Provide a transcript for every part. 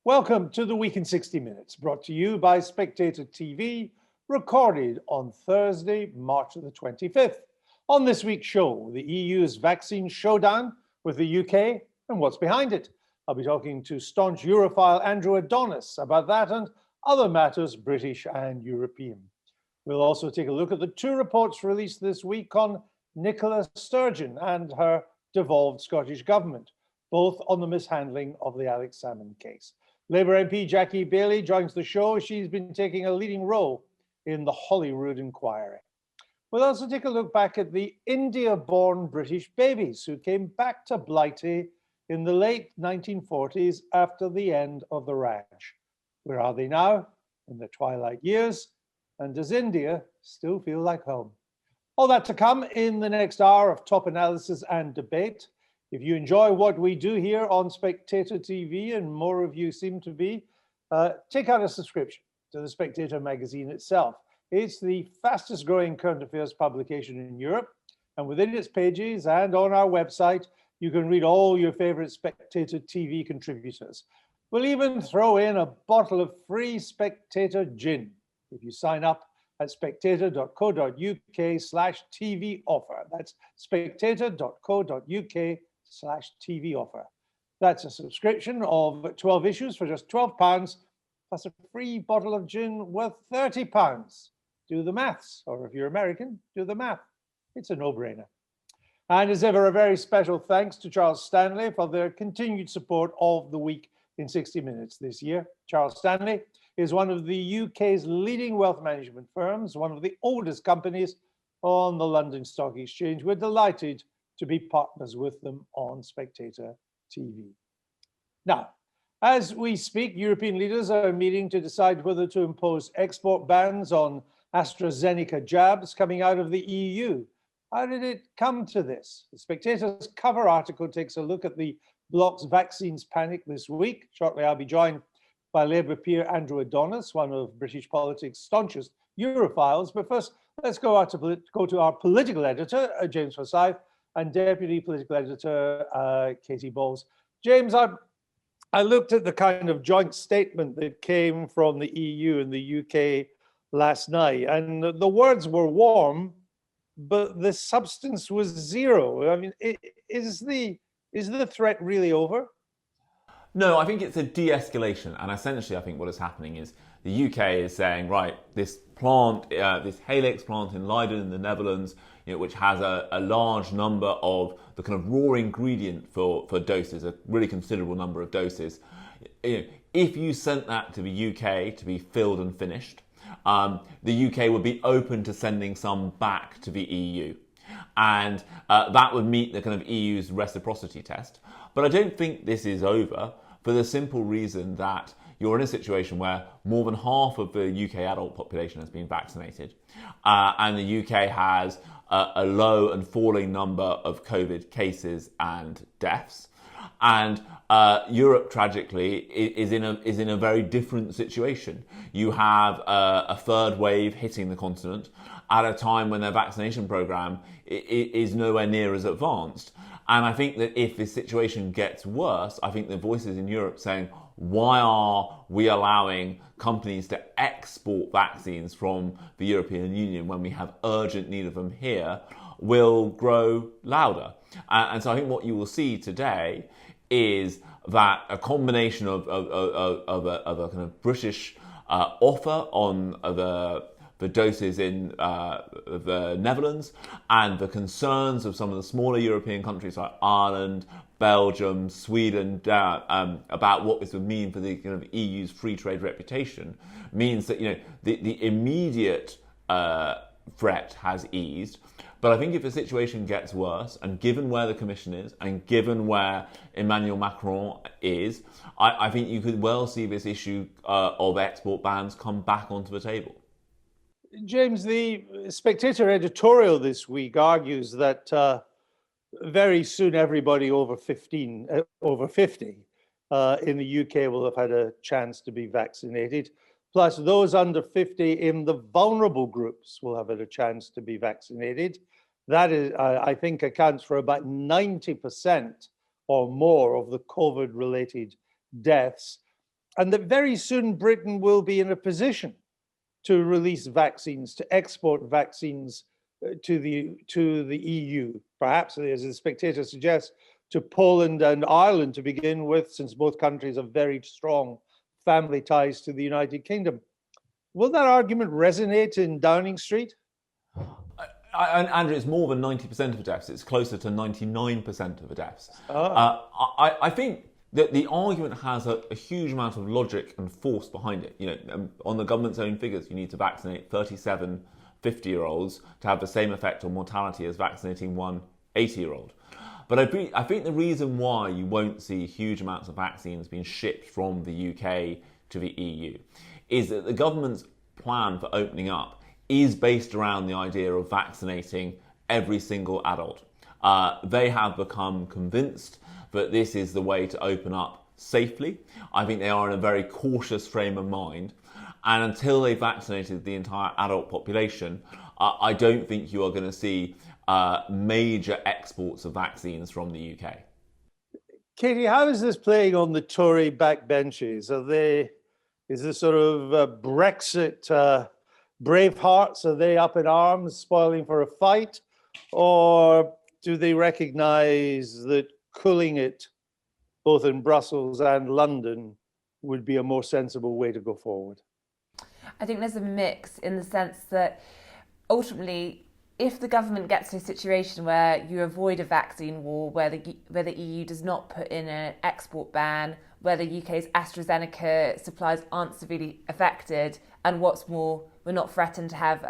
Welcome to the Week in 60 Minutes, brought to you by Spectator TV, recorded on Thursday, March the 25th. On this week's show, the EU's vaccine showdown with the UK and what's behind it. I'll be talking to staunch Europhile Andrew Adonis about that and other matters, British and European. We'll also take a look at the two reports released this week on Nicola Sturgeon and her devolved Scottish Government, both on the mishandling of the Alex Salmond case. Labour MP Jackie Baillie joins the show. She's been taking a leading role in the Holyrood inquiry. We'll also take a look back at the India-born British babies who came back to Blighty in the late 1940s after the end of the Raj. Where are they now? In the twilight years. And does India still feel like home? All that to come in the next hour of top analysis and debate. If you enjoy what we do here on Spectator TV, and more of you seem to be, take out a subscription to the Spectator magazine itself. It's the fastest growing current affairs publication in Europe, and within its pages and on our website, you can read all your favorite Spectator TV contributors. We'll even throw in a bottle of free Spectator gin if you sign up at spectator.co.uk/TV offer. That's spectator.co.uk/TV offer. That's a subscription of 12 issues for just £12, plus a free bottle of gin worth £30. Do the maths, or if you're American, do the math. It's a no-brainer. And as ever, a very special thanks to Charles Stanley for their continued support of the Week in 60 Minutes this year. Charles Stanley is one of the UK's leading wealth management firms, one of the oldest companies on the London Stock Exchange. We're delighted to be partners with them on Spectator TV. Now, as we speak, European leaders are meeting to decide whether to impose export bans on AstraZeneca jabs coming out of the EU. How did it come to this? The Spectator's cover article takes a look at the bloc's vaccines panic this week. Shortly, I'll be joined by Labour peer Andrew Adonis, one of British politics' staunchest Europhiles. But first, let's go to our political editor, James Forsyth, and deputy political editor, Katie Bowles. James, I looked at the kind of joint statement that came from the EU and the UK last night, and the words were warm, but the substance was zero. I mean, is the threat really over? No, I think it's a de-escalation, and essentially I think what is happening is the UK is saying, right, this plant, this Helix plant in Leiden in the Netherlands, which has a large number of the kind of raw ingredient for doses, a really considerable number of doses. If you sent that to the UK to be filled and finished, the UK would be open to sending some back to the EU. And that would meet the kind of EU's reciprocity test. But I don't think this is over for the simple reason that you're in a situation where more than half of the UK adult population has been vaccinated, and the UK has a low and falling number of COVID cases and deaths. And Europe, tragically, is in a very different situation. You have a third wave hitting the continent at a time when their vaccination program is nowhere near as advanced. And I think that if this situation gets worse, I think the voices in Europe saying, why are we allowing companies to export vaccines from the European Union when we have urgent need of them here, will grow louder. And so I think what you will see today is that a combination of a kind of British offer on the doses in the Netherlands and the concerns of some of the smaller European countries like Ireland, Belgium, Sweden about what this would mean for the kind of EU's free trade reputation means that the immediate threat has eased. But I think if the situation gets worse, and given where the Commission is, and given where Emmanuel Macron is, I think you could well see this issue of export bans come back onto the table. James, the Spectator editorial this week argues that very soon everybody over 50 in the UK will have had a chance to be vaccinated. Plus, those under 50 in the vulnerable groups will have had a chance to be vaccinated. That is, I think, accounts for about 90% or more of the COVID-related deaths. and that very soon Britain will be in a position to release vaccines, to export vaccines to the EU, perhaps, as the Spectator suggests, to Poland and Ireland to begin with, since both countries have very strong family ties to the United Kingdom. Will that argument resonate in Downing Street? Andrew, it's more than 90% of the deaths. It's closer to 99% of the deaths. I think that the argument has a huge amount of logic and force behind it. You know, on the government's own figures, you need to vaccinate 37 50-year-olds to have the same effect on mortality as vaccinating one 80-year-old. But I think the reason why you won't see huge amounts of vaccines being shipped from the UK to the EU is that the government's plan for opening up is based around the idea of vaccinating every single adult. They have become convinced that this is the way to open up safely. I think they are in a very cautious frame of mind. And until they've vaccinated the entire adult population, I don't think you are going to see major exports of vaccines from the UK. Katie, how is this playing on the Tory backbenches? Is this sort of Brexit bravehearts? Are they up in arms, spoiling for a fight? Or do they recognise that cooling it, both in Brussels and London, would be a more sensible way to go forward? I think there's a mix in the sense that ultimately, if the government gets to a situation where you avoid a vaccine war, where the EU does not put in an export ban, where the UK's AstraZeneca supplies aren't severely affected, and what's more, we're not threatened to have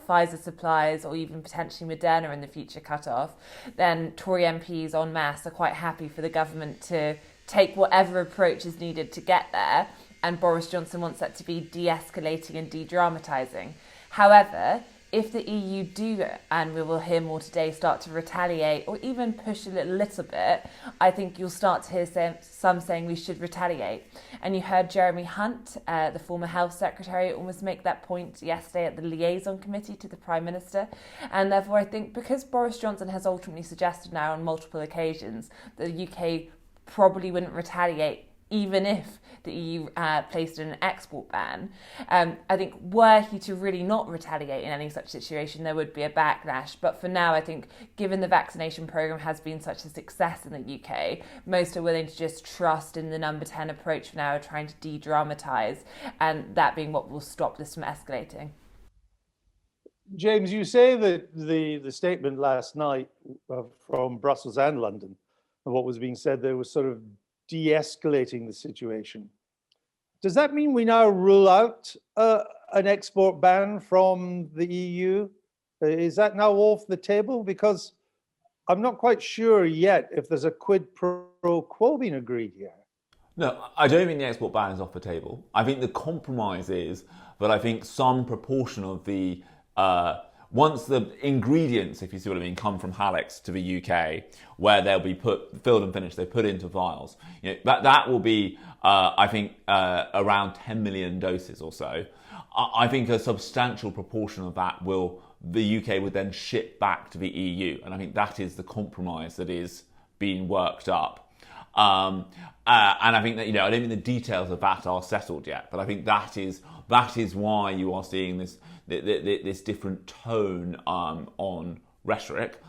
Pfizer supplies or even potentially Moderna in the future cut off, then Tory MPs en masse are quite happy for the government to take whatever approach is needed to get there, and Boris Johnson wants that to be de-escalating and de-dramatising. However, if the EU do, and we will hear more today, start to retaliate or even push a little bit, I think you'll start to hear some saying we should retaliate. And you heard Jeremy Hunt, the former Health Secretary, almost make that point yesterday at the liaison committee to the Prime Minister. And therefore, I think because Boris Johnson has ultimately suggested now on multiple occasions that the UK probably wouldn't retaliate even if the EU placed an export ban. I think were he to really not retaliate in any such situation, there would be a backlash. But for now, I think given the vaccination programme has been such a success in the UK, most are willing to just trust in the number 10 approach for now, trying to de-dramatise, and that being what will stop this from escalating. James, you say that the statement last night from Brussels and London, and what was being said there was sort of de-escalating the situation. Does that mean we now rule out an export ban from the EU? Is that now off the table? Because I'm not quite sure yet if there's a quid pro quo being agreed here. No, I don't think the export ban is off the table. I think the compromise is that I think some proportion of the once the ingredients, if you see what I mean, come from Halix to the UK, where they'll be filled and finished, they put into vials. You know, that will be, I think, around 10 million doses or so. I think a substantial proportion of that the UK would then ship back to the EU, and I think that is the compromise that is being worked up. And I think that, I don't think the details of that are settled yet, but I think that is why you are seeing this different tone on rhetoric.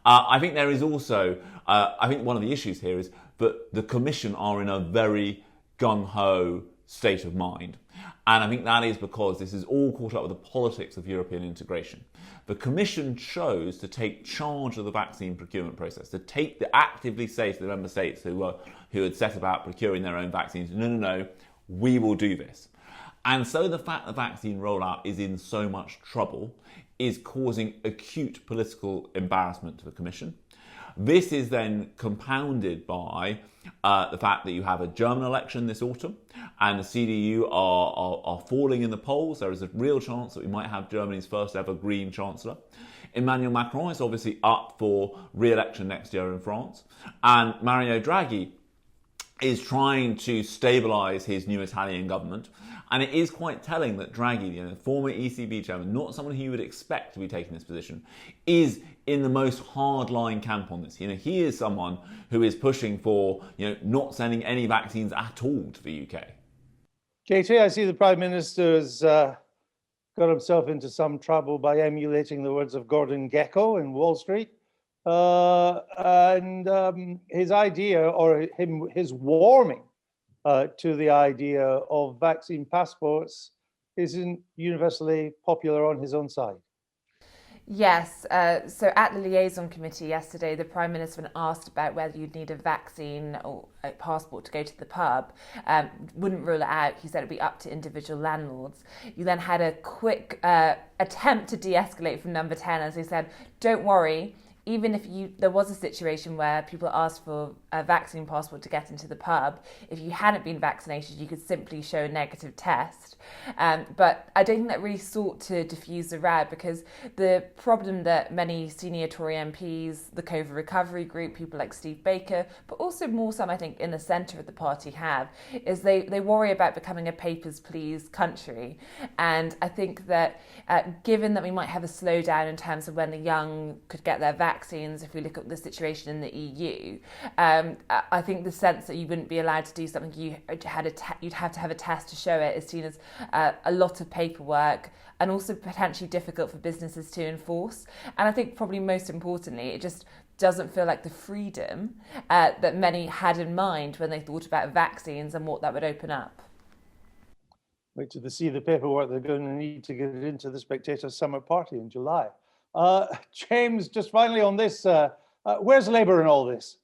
I think there is also, I think one of the issues here is that the Commission are in a very gung-ho state of mind. And I think that is because this is all caught up with the politics of European integration. The Commission chose to take charge of the vaccine procurement process, to actively say to the member states who had set about procuring their own vaccines, no, we will do this. And so the fact the vaccine rollout is in so much trouble is causing acute political embarrassment to the Commission. This is then compounded by the fact that you have a German election this autumn and the CDU are falling in the polls. There is a real chance that we might have Germany's first ever Green Chancellor. Emmanuel Macron is obviously up for re-election next year in France. And Mario Draghi is trying to stabilise his new Italian government. And it is quite telling that Draghi, the former ECB chairman, not someone who you would expect to be taking this position, is in the most hardline camp on this. He is someone who is pushing for, not sending any vaccines at all to the UK. Katie, I see the Prime Minister has got himself into some trouble by emulating the words of Gordon Gekko in Wall Street. His idea, or his warming to the idea of vaccine passports isn't universally popular on his own side. Yes, so at the liaison committee yesterday, the Prime Minister, when asked about whether you'd need a vaccine or a passport to go to the pub, wouldn't rule it out. He said it'd be up to individual landlords. You then had a quick attempt to de-escalate from number 10 as he said, don't worry, even if there was a situation where people asked for a vaccine passport to get into the pub, if you hadn't been vaccinated, you could simply show a negative test. But I don't think that really sought to diffuse the row, because the problem that many senior Tory MPs, the COVID recovery group, people like Steve Baker, but also more some, I think, in the centre of the party have, is they worry about becoming a papers, please country. And I think that given that we might have a slowdown in terms of when the young could get their vaccines, if we look at the situation in the EU, I think the sense that you wouldn't be allowed to do something, you'd have to have a test to show it, is seen as a lot of paperwork and also potentially difficult for businesses to enforce. And I think probably most importantly, it just doesn't feel like the freedom that many had in mind when they thought about vaccines and what that would open up. Wait till they see the paperwork they're going to need to get it into the Spectator summer party in July. James, just finally on this, where's Labour in all this?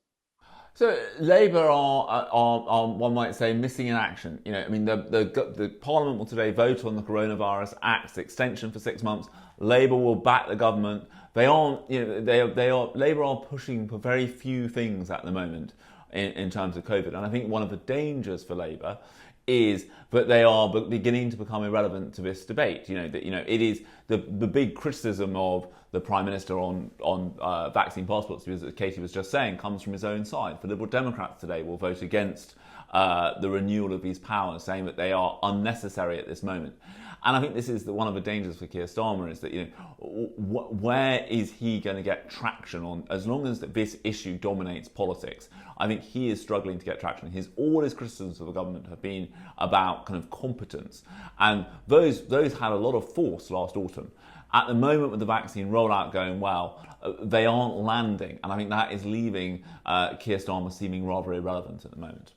So Labour are one might say missing in action. You know, I mean, the Parliament will today vote on the Coronavirus Act's extension for 6 months. Labour will back the government. They aren't, you know, Labour are pushing for very few things at the moment in terms of COVID, and I think one of the dangers for Labour is that they are beginning to become irrelevant to this debate. It is the big criticism of the Prime Minister on vaccine passports, as Katie was just saying, comes from his own side. The Liberal Democrats today will vote against the renewal of these powers, saying that they are unnecessary at this moment. And I think this is one of the dangers for Keir Starmer, is that, you know, where is he going to get traction on, as long as this issue dominates politics? I think he is struggling to get traction. All his criticisms of the government have been about kind of competence, and those had a lot of force last autumn. At the moment, with the vaccine rollout going well, they aren't landing, and I think that is leaving Keir Starmer seeming rather irrelevant at the moment.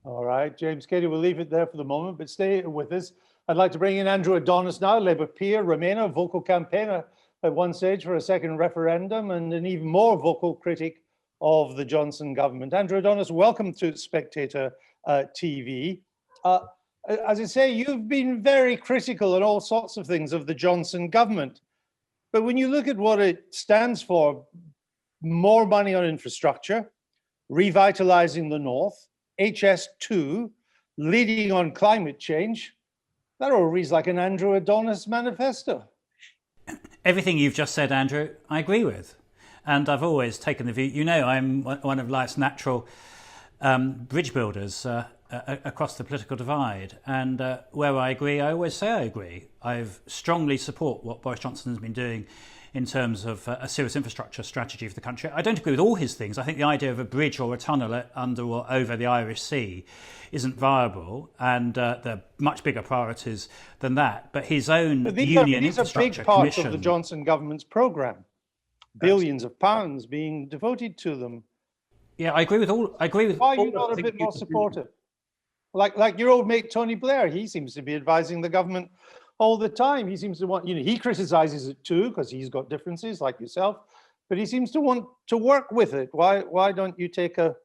All right, James, Katie, we'll leave it there for the moment, but stay with us. I'd like to bring in Andrew Adonis now, Labour peer, Remainer, vocal campaigner at one stage for a second referendum, and an even more vocal critic of the Johnson government. Andrew Adonis, welcome to Spectator TV. As I say, you've been very critical on all sorts of things of the Johnson government. But when you look at what it stands for, more money on infrastructure, revitalising the North, HS2, leading on climate change, that all reads like an Andrew Adonis manifesto. Everything you've just said, Andrew, I agree with. And I've always taken the view, you know, I'm one of life's natural bridge builders across the political divide. And where I agree, I always say I agree. I strongly support what Boris Johnson has been doing in terms of a serious infrastructure strategy for the country. I don't agree with all his things. I think the idea of a bridge or a tunnel under or over the Irish Sea isn't viable, and there are much bigger priorities than that. But his own union infrastructure commission... These are big parts of the Johnson government's programme. Billions of pounds being devoted to them. Yeah, I agree with all... Why are you not a bit more supportive? Like your old mate Tony Blair, he seems to be advising the government all the time. He seems to want, you know, he criticises it too because he's got differences like yourself, but he seems to want to work with it. Why don't you take a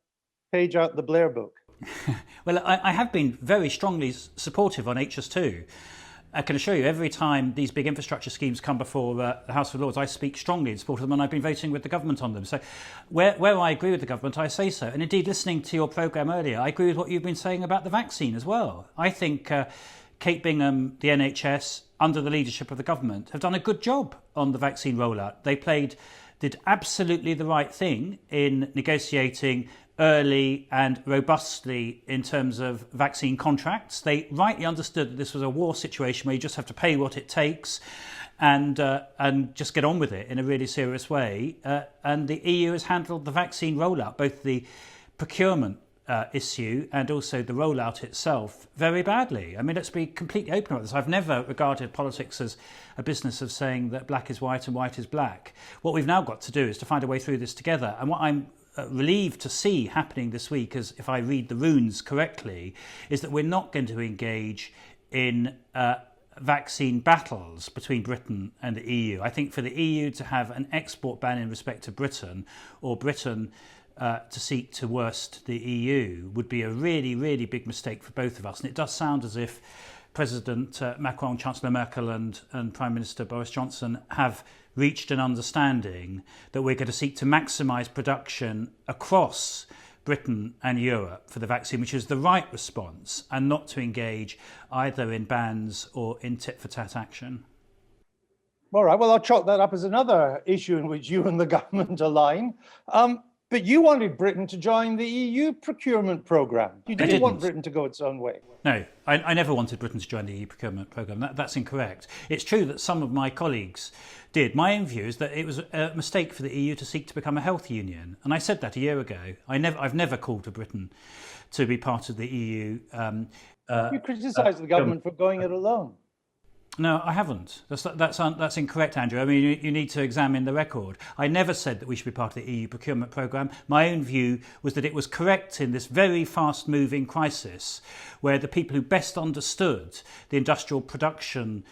page out the Blair book? Well, I have been very strongly supportive on HS2. I can assure you, every time these big infrastructure schemes come before the House of Lords, I speak strongly in support of them, and I've been voting with the government on them. So where I agree with the government, I say so. And indeed, listening to your programme earlier, I agree with what you've been saying about the vaccine as well. I think Kate Bingham, the NHS, under the leadership of the government, have done a good job on the vaccine rollout. They did absolutely the right thing in negotiating early and robustly in terms of vaccine contracts. They rightly understood that this was a war situation where you just have to pay what it takes and just get on with it in a really serious way. And the EU has handled the vaccine rollout, both the procurement issue and also the rollout itself very badly. I mean, let's be completely open about this. I've never regarded politics as a business of saying that black is white and white is black. What we've now got to do is to find a way through this together. And what I'm relieved to see happening this week, as if I read the runes correctly, is that we're not going to engage in vaccine battles between Britain and the EU. I think for the EU to have an export ban in respect to Britain, or Britain to seek to worst the EU, would be a really, really big mistake for both of us. And it does sound as if President Macron, Chancellor Merkel and Prime Minister Boris Johnson have reached an understanding that we're going to seek to maximise production across Britain and Europe for the vaccine, which is the right response, and not to engage either in bans or in tit-for-tat action. All right, well, I'll chalk that up as another issue in which you and the government align. But you wanted Britain to join the EU procurement programme. You didn't want Britain to go its own way. No, I never wanted Britain to join the EU procurement programme. That's incorrect. It's true that some of my colleagues did. My own view is that it was a mistake for the EU to seek to become a health union. And I said that a year ago. I've never called to Britain to be part of the EU. You criticised the government for going it alone. No, I haven't. That's incorrect, Andrew. I mean, you need to examine the record. I never said that we should be part of the EU procurement programme. My own view was that it was correct in this very fast-moving crisis, where the people who best understood the industrial production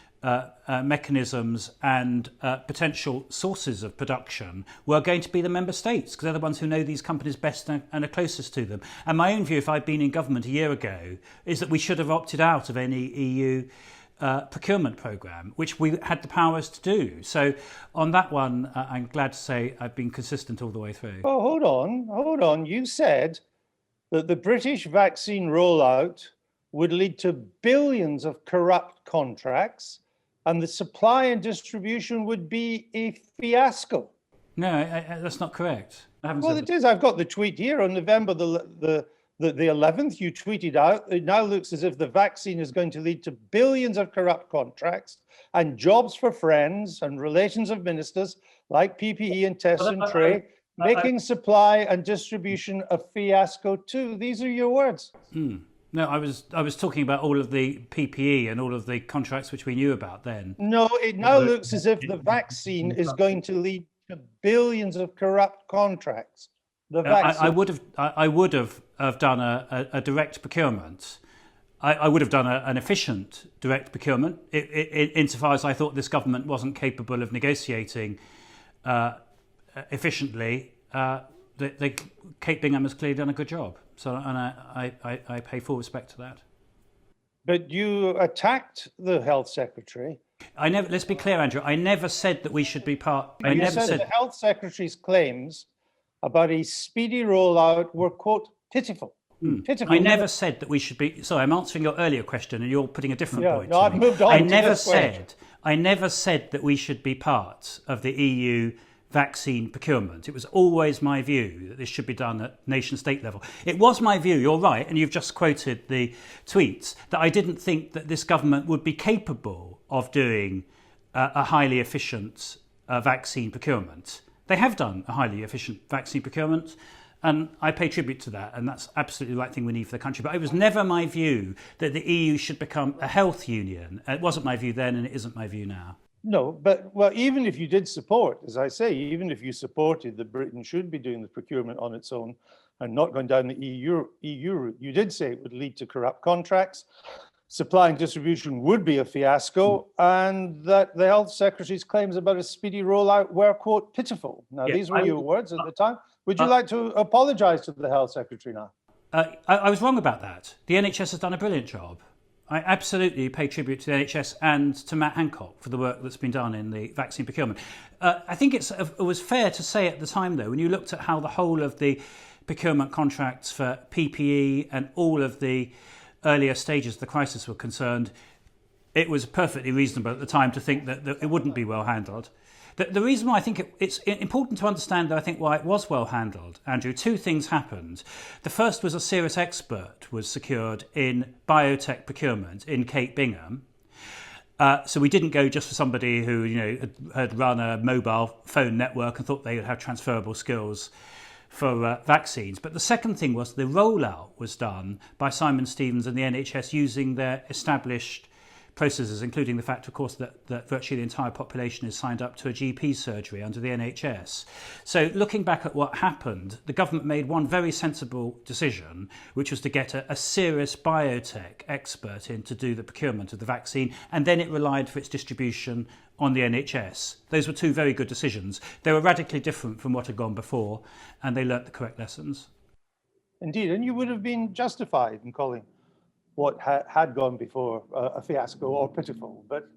mechanisms and potential sources of production were going to be the member states, because they're the ones who know these companies best and are closest to them. And my own view, if I'd been in government a year ago, is that we should have opted out of any EU procurement programme, which we had the powers to do. So on that one, I'm glad to say I've been consistent all the way through. Oh, hold on. You said that the British vaccine rollout would lead to billions of corrupt contracts and the supply and distribution would be a fiasco. No, that's not correct. Well, it is. I've got the tweet here on November the 11th. You tweeted out, it now looks as if the vaccine is going to lead to billions of corrupt contracts and jobs for friends and relations of ministers like PPE and Tess and Trey, making supply and distribution a fiasco too. These are your words. No, I was talking about all of the PPE and all of the contracts which we knew about then. No, it now looks as if the vaccine is going to lead to billions of corrupt contracts. The vaccine. I would have done a direct procurement. I would have done an efficient direct procurement, insofar as I thought this government wasn't capable of negotiating efficiently. Kate Bingham has clearly done a good job. So, and I pay full respect to that. But you attacked the health secretary. Let's be clear, Andrew. I never said that we should be part. You said the health secretary's claims about a speedy rollout were, quote, pitiful. Pitiful. I never said that we should be. Sorry, I'm answering your earlier question, and you're putting a different point. No, I've moved on. I never said that we should be part of the EU vaccine procurement. It was always my view that this should be done at nation-state level. It was my view, you're right, and you've just quoted the tweets, that I didn't think that this government would be capable of doing a highly efficient vaccine procurement. They have done a highly efficient vaccine procurement, and I pay tribute to that, and that's absolutely the right thing we need for the country. But it was never my view that the EU should become a health union. It wasn't my view then, and it isn't my view now. No, but, well, even if you did support, as I say, even if you supported that Britain should be doing the procurement on its own and not going down the EU route, you did say it would lead to corrupt contracts, supply and distribution would be a fiasco, and that the health secretary's claims about a speedy rollout were, quote, pitiful. Now, these were your words at the time. Would you like to apologise to the health secretary now? I was wrong about that. The NHS has done a brilliant job. I absolutely pay tribute to the NHS and to Matt Hancock for the work that's been done in the vaccine procurement. I think it was fair to say at the time, though, when you looked at how the whole of the procurement contracts for PPE and all of the earlier stages of the crisis were concerned, it was perfectly reasonable at the time to think that it wouldn't be well handled. The reason why I think it's important to understand, though, I think why it was well handled, Andrew, two things happened. The first was a serious expert was secured in biotech procurement in Kate Bingham. So we didn't go just for somebody who had run a mobile phone network and thought they would have transferable skills for vaccines. But the second thing was the rollout was done by Simon Stevens and the NHS using their established processes, including the fact, of course, that virtually the entire population is signed up to a GP surgery under the NHS. So looking back at what happened, the government made one very sensible decision, which was to get a serious biotech expert in to do the procurement of the vaccine, and then it relied for its distribution on the NHS. Those were two very good decisions. They were radically different from what had gone before, and they learnt the correct lessons. Indeed, and you would have been justified in calling what had gone before a fiasco or pitiful, but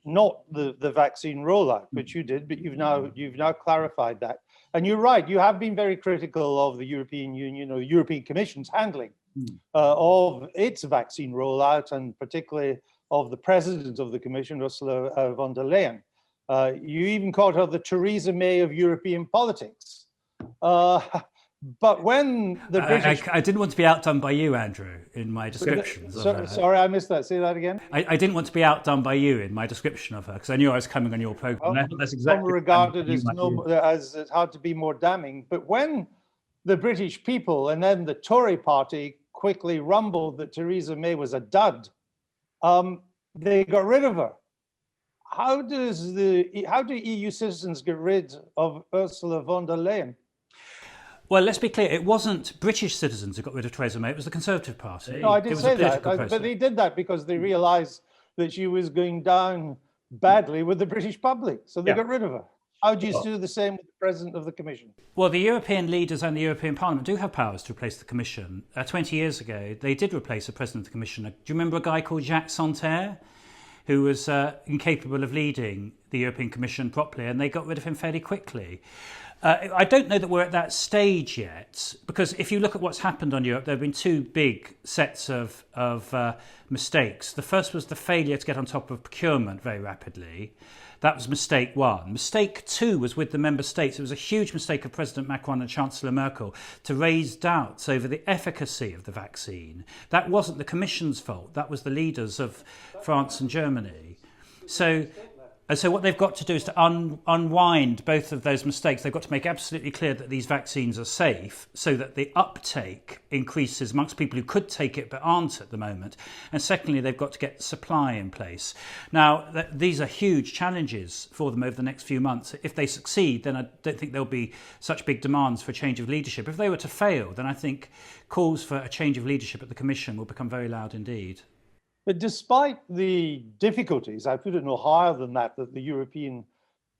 not the vaccine rollout, which you did, but you've now clarified that. And you're right, you have been very critical of the European Union or European Commission's handling of its vaccine rollout, and particularly of the president of the Commission, Ursula von der Leyen. You even called her the Theresa May of European politics. But when the British... I didn't want to be outdone by you, Andrew, in my description. Sorry, I missed that. Say that again. I didn't want to be outdone by you in my description of her, because I knew I was coming on your programme. Well, that's exactly regarded as it's hard to be more damning. But when the British people and then the Tory party quickly rumbled that Theresa May was a dud, they got rid of her. How do EU citizens get rid of Ursula von der Leyen? Well, let's be clear, it wasn't British citizens who got rid of Theresa May, it was the Conservative Party. No, I did say that, but they did that because they realised that she was going down badly with the British public, so they got rid of her. How do you do the same with the President of the Commission? Well, the European leaders and the European Parliament do have powers to replace the Commission. 20 years ago, they did replace the President of the Commission. Do you remember a guy called Jacques Santer, who was incapable of leading the European Commission properly, and they got rid of him fairly quickly? I don't know that we're at that stage yet, because if you look at what's happened on Europe, there have been two big sets of mistakes. The first was the failure to get on top of procurement very rapidly. That was mistake one. Mistake two was with the member states. It was a huge mistake of President Macron and Chancellor Merkel to raise doubts over the efficacy of the vaccine. That wasn't the Commission's fault. That was the leaders of France and Germany. So what they've got to do is to unwind both of those mistakes. They've got to make absolutely clear that these vaccines are safe so that the uptake increases amongst people who could take it but aren't at the moment. And secondly, they've got to get the supply in place. Now, these are huge challenges for them over the next few months. If they succeed, then I don't think there'll be such big demands for a change of leadership. If they were to fail, then I think calls for a change of leadership at the Commission will become very loud indeed. But despite the difficulties, I put it no higher than that the European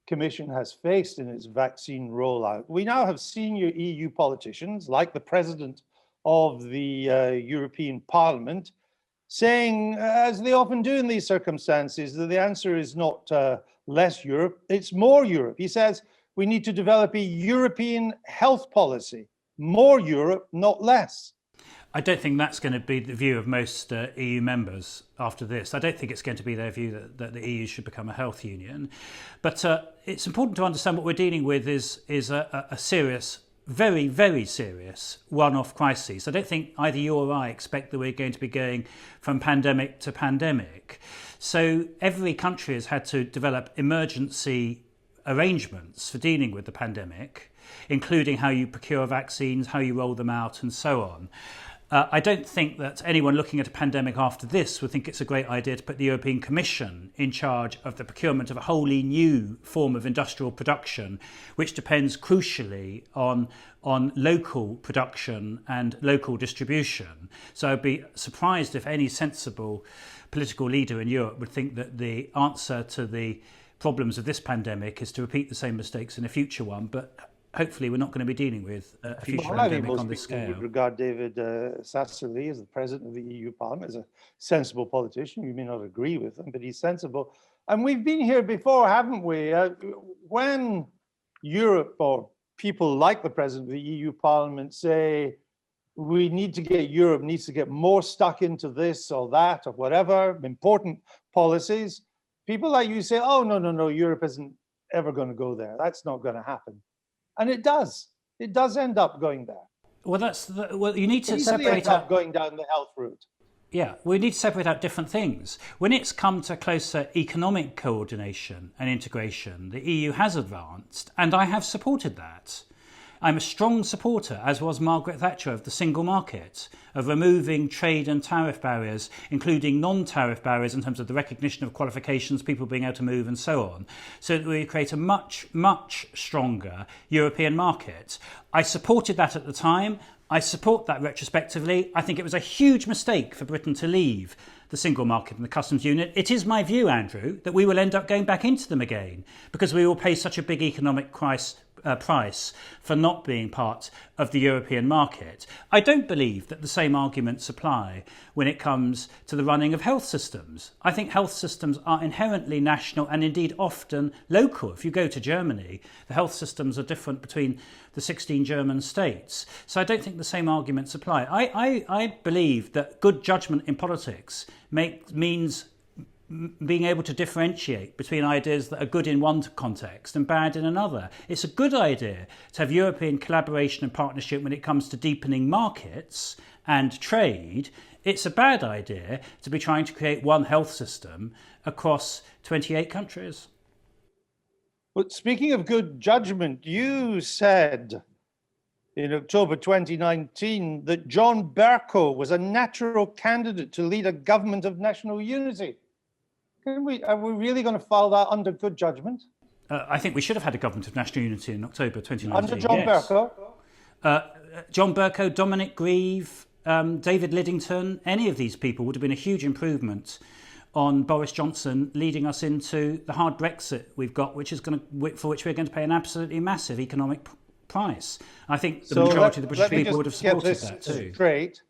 Commission has faced in its vaccine rollout, we now have senior EU politicians, like the President of the European Parliament, saying, as they often do in these circumstances, that the answer is not less Europe, it's more Europe. He says, we need to develop a European health policy, more Europe, not less. I don't think that's going to be the view of most EU members after this. I don't think it's going to be their view that the EU should become a health union. But it's important to understand what we're dealing with is a serious, very, very serious one-off crisis. I don't think either you or I expect that we're going to be going from pandemic to pandemic. So every country has had to develop emergency arrangements for dealing with the pandemic, including how you procure vaccines, how you roll them out, and so on. I don't think that anyone looking at a pandemic after this would think it's a great idea to put the European Commission in charge of the procurement of a wholly new form of industrial production, which depends crucially on local production and local distribution. So I'd be surprised if any sensible political leader in Europe would think that the answer to the problems of this pandemic is to repeat the same mistakes in a future one. But hopefully we're not going to be dealing with a future pandemic on this scale. I would regard David Sassoli as the President of the EU Parliament as a sensible politician. You may not agree with him, but he's sensible. And we've been here before, haven't we? When Europe or people like the President of the EU Parliament say, Europe needs to get more stuck into this or that or whatever, important policies, people like you say, oh, no, Europe isn't ever going to go there. That's not going to happen. And it does. It does end up going there. Well, you need to separate out going down the health route. Yeah, we need to separate out different things. When it's come to closer economic coordination and integration, the EU has advanced, and I have supported that. I'm a strong supporter, as was Margaret Thatcher, of the single market, of removing trade and tariff barriers, including non-tariff barriers in terms of the recognition of qualifications, people being able to move and so on, so that we create a much, much stronger European market. I supported that at the time. I support that retrospectively. I think it was a huge mistake for Britain to leave the single market and the customs union. It is my view, Andrew, that we will end up going back into them again because we will pay such a big economic price for not being part of the European market. I don't believe that the same arguments apply when it comes to the running of health systems. I think health systems are inherently national and indeed often local. If you go to Germany, the health systems are different between the 16 German states. So I don't think the same arguments apply. I believe that good judgment in politics means being able to differentiate between ideas that are good in one context and bad in another. It's a good idea to have European collaboration and partnership when it comes to deepening markets and trade. It's a bad idea to be trying to create one health system across 28 countries. But speaking of good judgment, you said in October 2019 that John Bercow was a natural candidate to lead a government of national unity. Are we really going to file that under good judgment? I think we should have had a government of national unity in October 2019. Under John Bercow? John Bercow, Dominic Grieve, David Lidington, any of these people would have been a huge improvement on Boris Johnson leading us into the hard Brexit we've got, for which we're going to pay an absolutely massive economic price. I think the majority of the British people would have supported that too. Straight.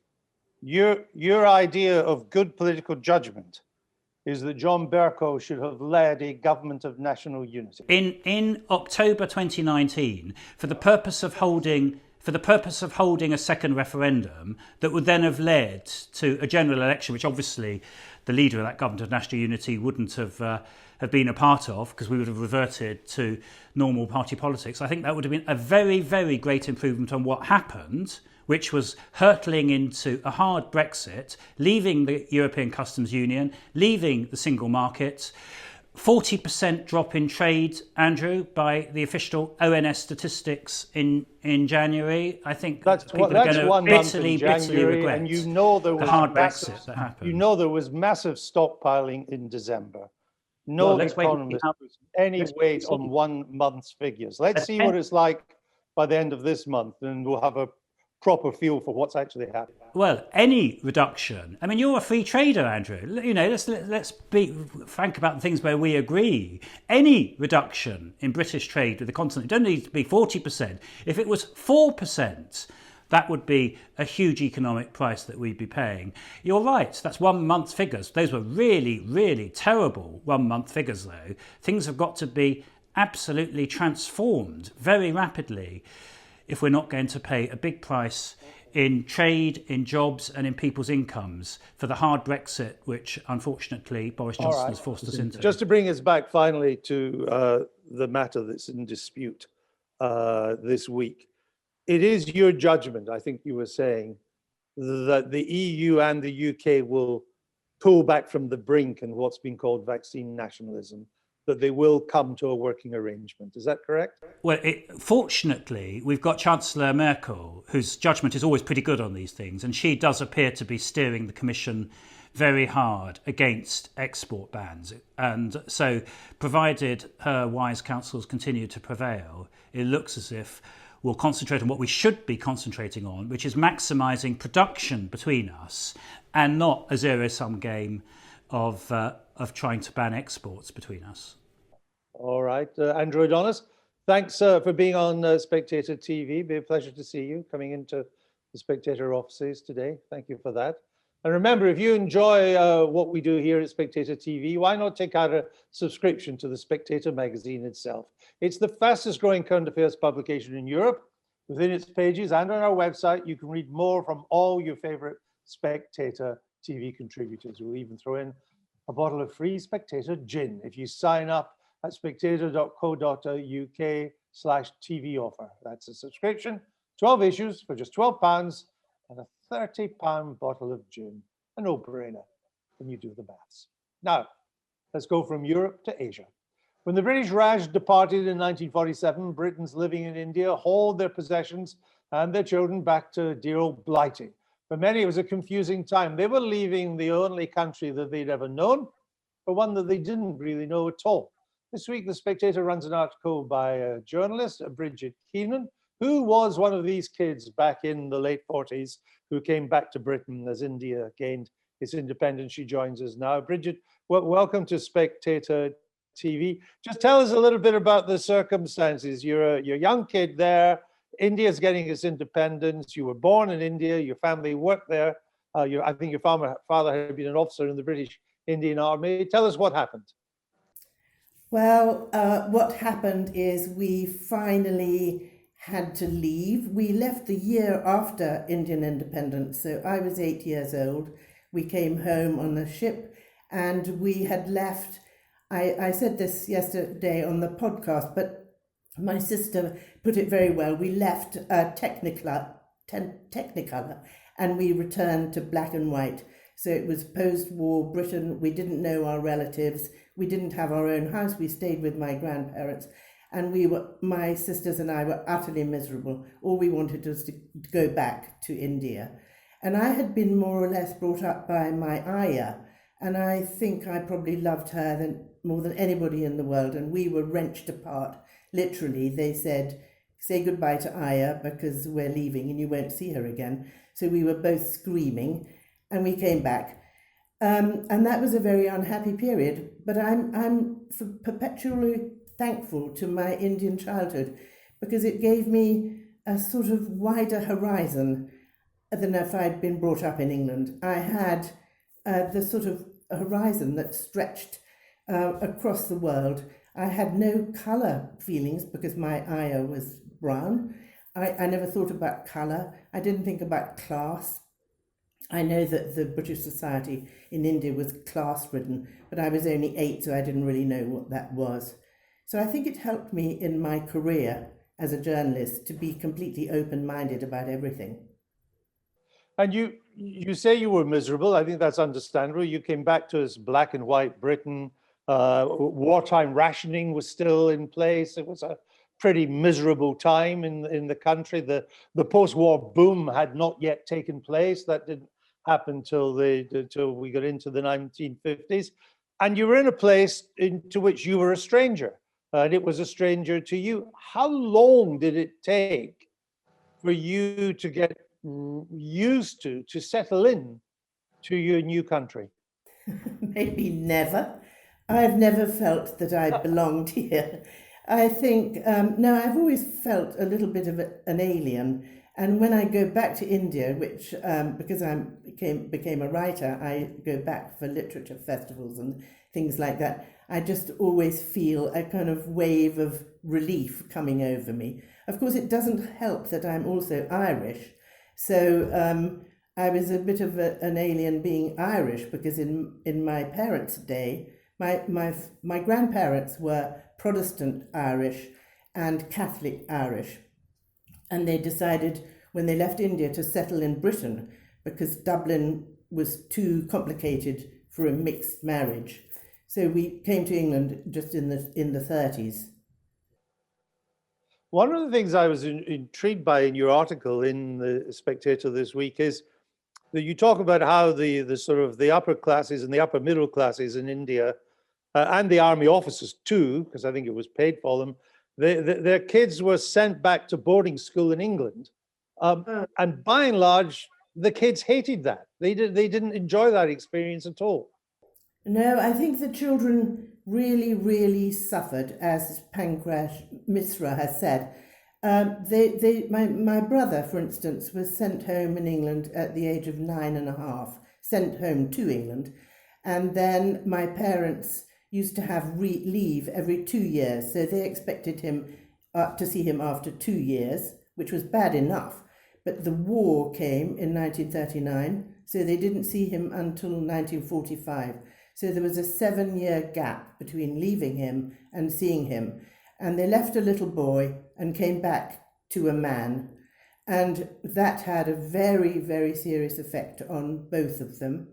Your idea of good political judgment is that John Bercow should have led a government of national unity. In October 2019, for the purpose of holding a second referendum that would then have led to a general election, which obviously the leader of that government of national unity wouldn't have been a part of, because we would have reverted to normal party politics. I think that would have been a very, very great improvement on what happened, which was hurtling into a hard Brexit, leaving the European Customs Union, leaving the single market, 40% drop in trade, Andrew, by the official ONS statistics in January. I think people are going to bitterly regret and you know there was the hard Brexit that happened. You know there was massive stockpiling in December. No economist puts any weight on 1 month's figures. Let's see what it's like by the end of this month, and we'll have a proper feel for what's actually happening. Well, any reduction. I mean, you're a free trader, Andrew. You know, let's be frank about the things where we agree. Any reduction in British trade with the continent don't need to be 40%. If it was 4%, that would be a huge economic price that we'd be paying. You're right, that's 1 month's figures. Those were really, really terrible 1 month figures, though. Things have got to be absolutely transformed very rapidly if we're not going to pay a big price in trade, in jobs and in people's incomes for the hard Brexit, which unfortunately Boris Johnson has forced us into. Just to bring us back finally to the matter that's in dispute this week. It is your judgment, I think you were saying, that the EU and the UK will pull back from the brink and what's been called vaccine nationalism, that they will come to a working arrangement. Is that correct? Well, fortunately, we've got Chancellor Merkel, whose judgment is always pretty good on these things, and she does appear to be steering the Commission very hard against export bans. And so, provided her wise counsels continue to prevail, it looks as if we'll concentrate on what we should be concentrating on, which is maximising production between us and not a zero-sum game of trying to ban exports between us. All right. Andrew Adonis, thanks for being on Spectator TV. It'll be a pleasure to see you coming into the Spectator offices today. Thank you for that. And remember, if you enjoy what we do here at Spectator TV, why not take out a subscription to the Spectator magazine itself? It's the fastest growing current affairs publication in Europe. Within its pages and on our website, you can read more from all your favorite Spectator TV contributors. We'll even throw in a bottle of free Spectator gin if you sign up at spectator.co.uk/TV offer. That's a subscription, 12 issues for just £12 and a £30 bottle of gin. A no-brainer when you do the maths. Now, let's go from Europe to Asia, When the British Raj departed in 1947, Britons living in India hauled their possessions and their children back to dear old Blighty. For many, it was a confusing time. They were leaving the only country that they'd ever known, but one that they didn't really know at all. This week, The Spectator runs an article by a journalist, Brigid Waddams, who was one of these kids back in the late 40s who came back to Britain as India gained its independence. She joins us now. Brigid, welcome to Spectator TV. Just tell us a little bit about the circumstances. You're a young kid there. India's getting its independence. You were born in India. Your family worked there. I think your father had been an officer in the British Indian Army. Tell us what happened. Well, what happened is we finally had to leave. We left the year after Indian independence. So I was 8 years old. We came home on a ship and we had left. I said this yesterday on the podcast, but my sister put it very well. We left Technicolor and we returned to black and white. So it was post-war Britain. We didn't know our relatives. We didn't have our own house. We stayed with my grandparents. And my sisters and I were utterly miserable. All we wanted was to go back to India. And I had been more or less brought up by my ayah. And I think I probably loved her more than anybody in the world. And we were wrenched apart. Literally, they said, say goodbye to ayah because we're leaving and you won't see her again. So we were both screaming and we came back. And that was a very unhappy period. But I'm perpetually thankful to my Indian childhood because it gave me a sort of wider horizon than if I'd been brought up in England. I had the sort of horizon that stretched across the world. I had no colour feelings because my ayah was brown. I never thought about colour. I didn't think about class. I know that the British society in India was class-ridden, but I was only 8, so I didn't really know what that was. So I think it helped me in my career as a journalist to be completely open-minded about everything. And you say you were miserable. I think that's understandable. You came back to this black and white Britain. Wartime rationing was still in place. It was a pretty miserable time in the country. The post-war boom had not yet taken place. That didn't happen till we got into the 1950s. And you were in a place into which you were a stranger. And it was a stranger to you. How long did it take for you to get used to settle in to your new country? Maybe never. I've never felt that I belonged here. I think, no, I've always felt a little bit of an alien. And when I go back to India, which, because I became a writer, I go back for literature festivals and things like that, I just always feel a kind of wave of relief coming over me. Of course, it doesn't help that I'm also Irish. So I was a bit of an alien being Irish because in my parents' day, my grandparents were Protestant Irish and Catholic Irish. And they decided when they left India to settle in Britain because Dublin was too complicated for a mixed marriage. So we came to England just in the 30s. One of the things I was intrigued by in your article in the Spectator this week is that you talk about how the sort of the upper classes and the upper middle classes in India and the army officers too, because I think it was paid for them, their kids were sent back to boarding school in England. And by and large, the kids hated that. They didn't enjoy that experience at all. No, I think the children really, really suffered, as Pankaj Misra has said. My brother, for instance, was sent home in England at the age of 9.5, sent home to England. And then my parents used to have leave every 2 years. So they expected him to see him after 2 years, which was bad enough. But the war came in 1939, so they didn't see him until 1945. So there was a 7-year gap between leaving him and seeing him. And they left a little boy and came back to a man. And that had a very, very serious effect on both of them.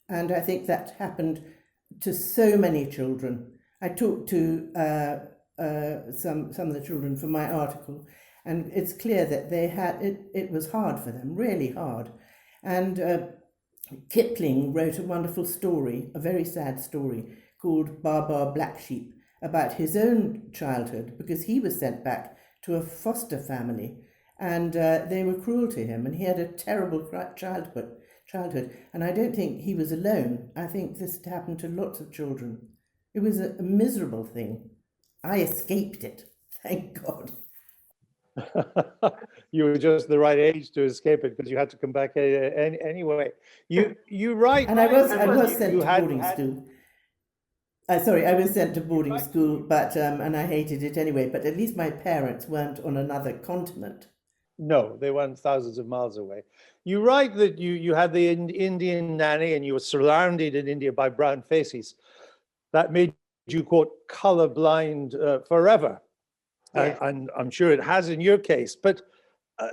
And I think that happened to so many children. I talked to some of the children for my article, and it's clear that they had it was hard for them, really hard. And Kipling wrote a wonderful story, a very sad story, called Bar Bar Black Sheep, about his own childhood, because he was sent back to a foster family, and they were cruel to him, and he had a terrible childhood. And I don't think he was alone. I think this happened to lots of children. It was a miserable thing. I escaped it, thank God. You were just the right age to escape it because you had to come back anyway. You write, and I was sent to boarding school. Sorry, I was sent to boarding school, but and I hated it anyway. But at least my parents weren't on another continent. No, they weren't thousands of miles away. You write that you had the Indian nanny and you were surrounded in India by brown faces. That made you, quote, colorblind forever. Yeah. And I'm sure it has in your case. But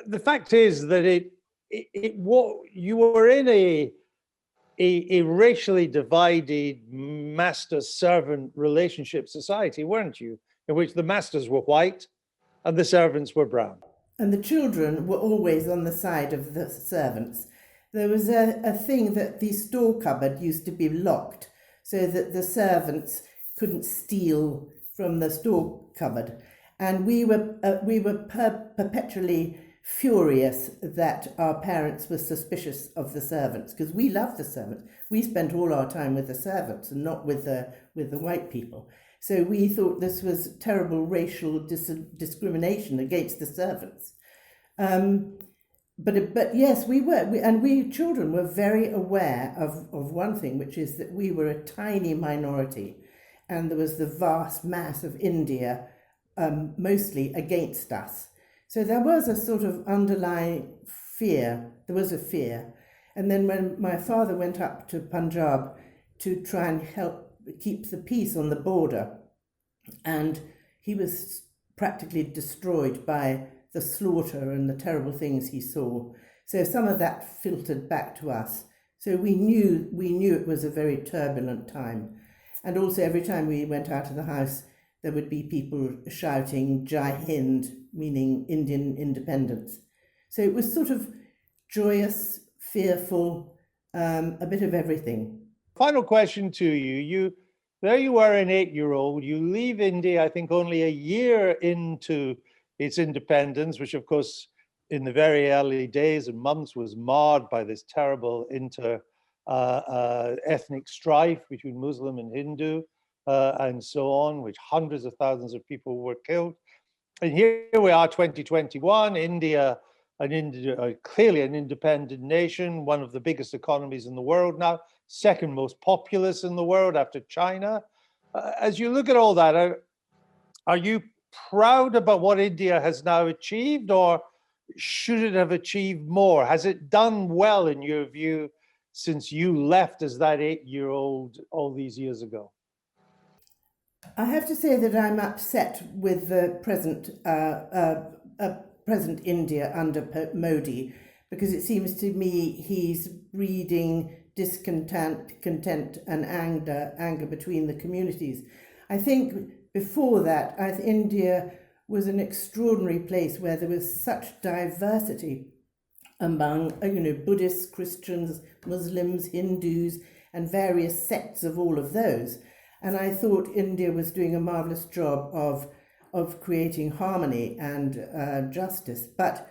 the fact is that you were in a racially divided master-servant relationship society, weren't you? In which the masters were white and the servants were brown. And the children were always on the side of the servants. There was a thing that the store cupboard used to be locked so that the servants couldn't steal from the store cupboard. And we were perpetually furious that our parents were suspicious of the servants, because we loved the servants. We spent all our time with the servants and not with the white people. So we thought this was terrible racial discrimination against the servants. But yes, we children were very aware of one thing, which is that we were a tiny minority, and there was the vast mass of India mostly against us. So there was a sort of underlying fear. There was a fear. And then when my father went up to Punjab to try and help keep the peace on the border, and he was practically destroyed by the slaughter and the terrible things he saw. So some of that filtered back to us. So we knew it was a very turbulent time. And also every time we went out of the house, there would be people shouting Jai Hind, meaning Indian independence. So it was sort of joyous, fearful, a bit of everything. Final question to you. There you were, an 8-year-old. You leave India, I think, only a year into its independence, which, of course, in the very early days and months was marred by this terrible ethnic strife between Muslim and Hindu. And so on, which hundreds of thousands of people were killed. And here we are, 2021, India, clearly an independent nation, one of the biggest economies in the world now, second most populous in the world after China. As you look at all that, are you proud about what India has now achieved, or should it have achieved more? Has it done well, in your view, since you left as that 8-year-old all these years ago? I have to say that I'm upset with the present India under Modi, because it seems to me he's breeding discontent, content, and anger between the communities. I think before that, India was an extraordinary place where there was such diversity among, Buddhists, Christians, Muslims, Hindus, and various sects of all of those. And I thought India was doing a marvelous job of creating harmony and justice. But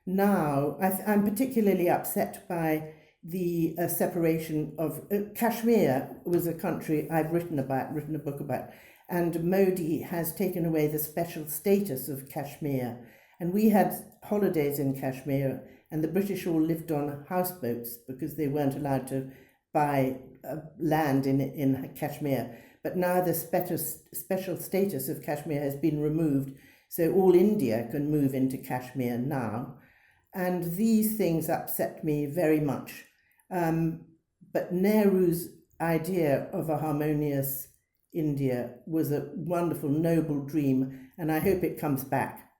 now I'm particularly upset by the separation of Kashmir. Was a country I've written a book about, and Modi has taken away the special status of Kashmir. And we had holidays in Kashmir, and the British all lived on houseboats because they weren't allowed to buy land in Kashmir. But now the special status of Kashmir has been removed, so all India can move into Kashmir now. And these things upset me very much. But Nehru's idea of a harmonious India was a wonderful, noble dream, and I hope it comes back.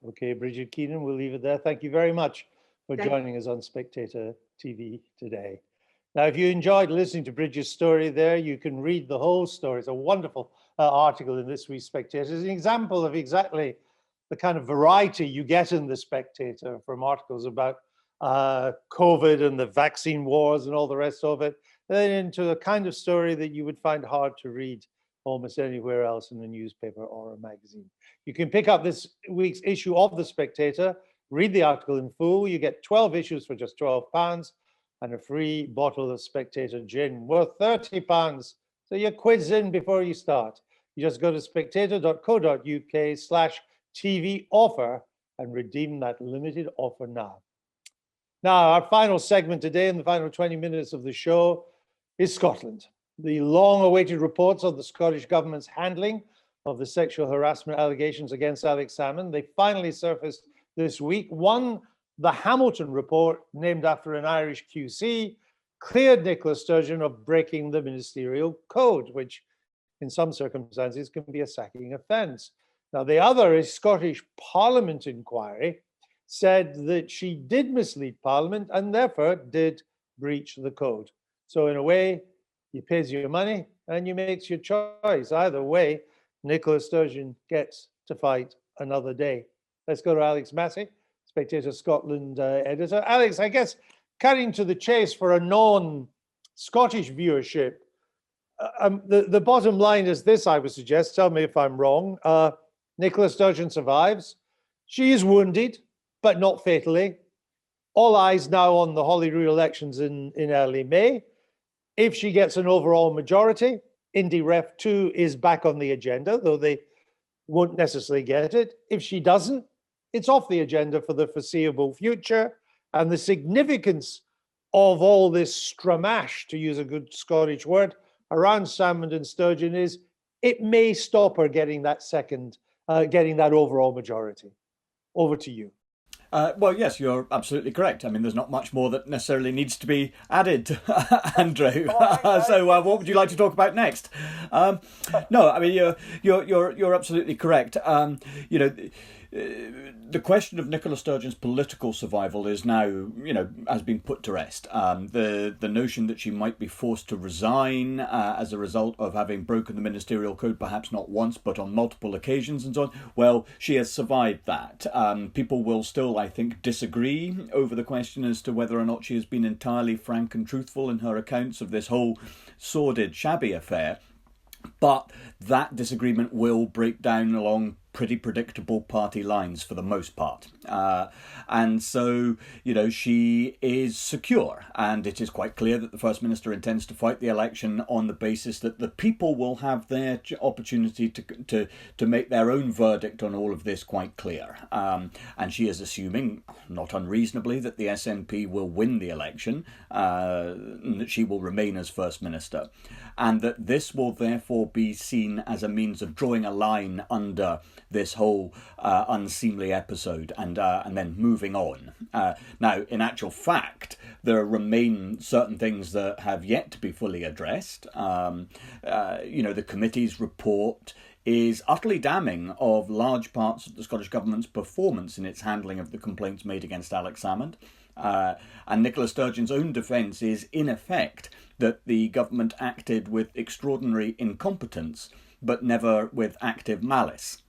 Okay, Brigid Keenan, we'll leave it there. Thank you very much for joining us on Spectator TV today. Now, if you enjoyed listening to Brigid's story there, you can read the whole story. It's a wonderful article in this week's Spectator. It's an example of exactly the kind of variety you get in the Spectator, from articles about COVID and the vaccine wars and all the rest of it, then into a kind of story that you would find hard to read almost anywhere else in a newspaper or a magazine. You can pick up this week's issue of the Spectator, read the article in full. You get 12 issues for just £12 and a free bottle of Spectator gin worth £30. So you're quids in before you start. You just go to spectator.co.uk/TV offer and redeem that limited offer now. Now, our final segment today, in the final 20 minutes of the show, is Scotland. The long-awaited reports of the Scottish Government's handling of the sexual harassment allegations against Alex Salmond, they finally surfaced this week. One, the Hamilton report, named after an Irish QC, cleared Nicola Sturgeon of breaking the ministerial code, which in some circumstances can be a sacking offence. Now, the other is Scottish Parliament inquiry, said that she did mislead Parliament and therefore did breach the code. So in a way, you pays your money and you makes your choice. Either way, Nicola Sturgeon gets to fight another day. Let's go to Alex Massey, Spectator Scotland editor. Alex, I guess cutting to the chase for a non-Scottish viewership, the bottom line is this, I would suggest. Tell me if I'm wrong. Nicola Sturgeon survives. She is wounded, but not fatally. All eyes now on the Holyrood elections in early May. If she gets an overall majority, Indy Ref 2 is back on the agenda, though they won't necessarily get it. If she doesn't, it's off the agenda for the foreseeable future. And the significance of all this stramash, to use a good Scottish word, around Salmond and Sturgeon is it may stop her getting that overall majority. Over to you. Well, yes, you're absolutely correct. I mean, there's not much more that necessarily needs to be added, Andrew. So, what would you like to talk about next? No, I mean, you're absolutely correct. The question of Nicola Sturgeon's political survival is now, has been put to rest. The notion that she might be forced to resign as a result of having broken the ministerial code, perhaps not once, but on multiple occasions and so on, well, she has survived that. People will still, I think, disagree over the question as to whether or not she has been entirely frank and truthful in her accounts of this whole sordid, shabby affair. But that disagreement will break down along pretty predictable party lines for the most part. And so, she is secure. And it is quite clear that the First Minister intends to fight the election on the basis that the people will have their opportunity to make their own verdict on all of this quite clear. And she is assuming, not unreasonably, that the SNP will win the election, and that she will remain as First Minister. And that this will therefore be seen as a means of drawing a line under this whole unseemly episode and then moving on. Now, in actual fact, there remain certain things that have yet to be fully addressed. The committee's report is utterly damning of large parts of the Scottish Government's performance in its handling of the complaints made against Alex Salmond. And Nicola Sturgeon's own defence is, in effect, that the government acted with extraordinary incompetence, but never with active malice.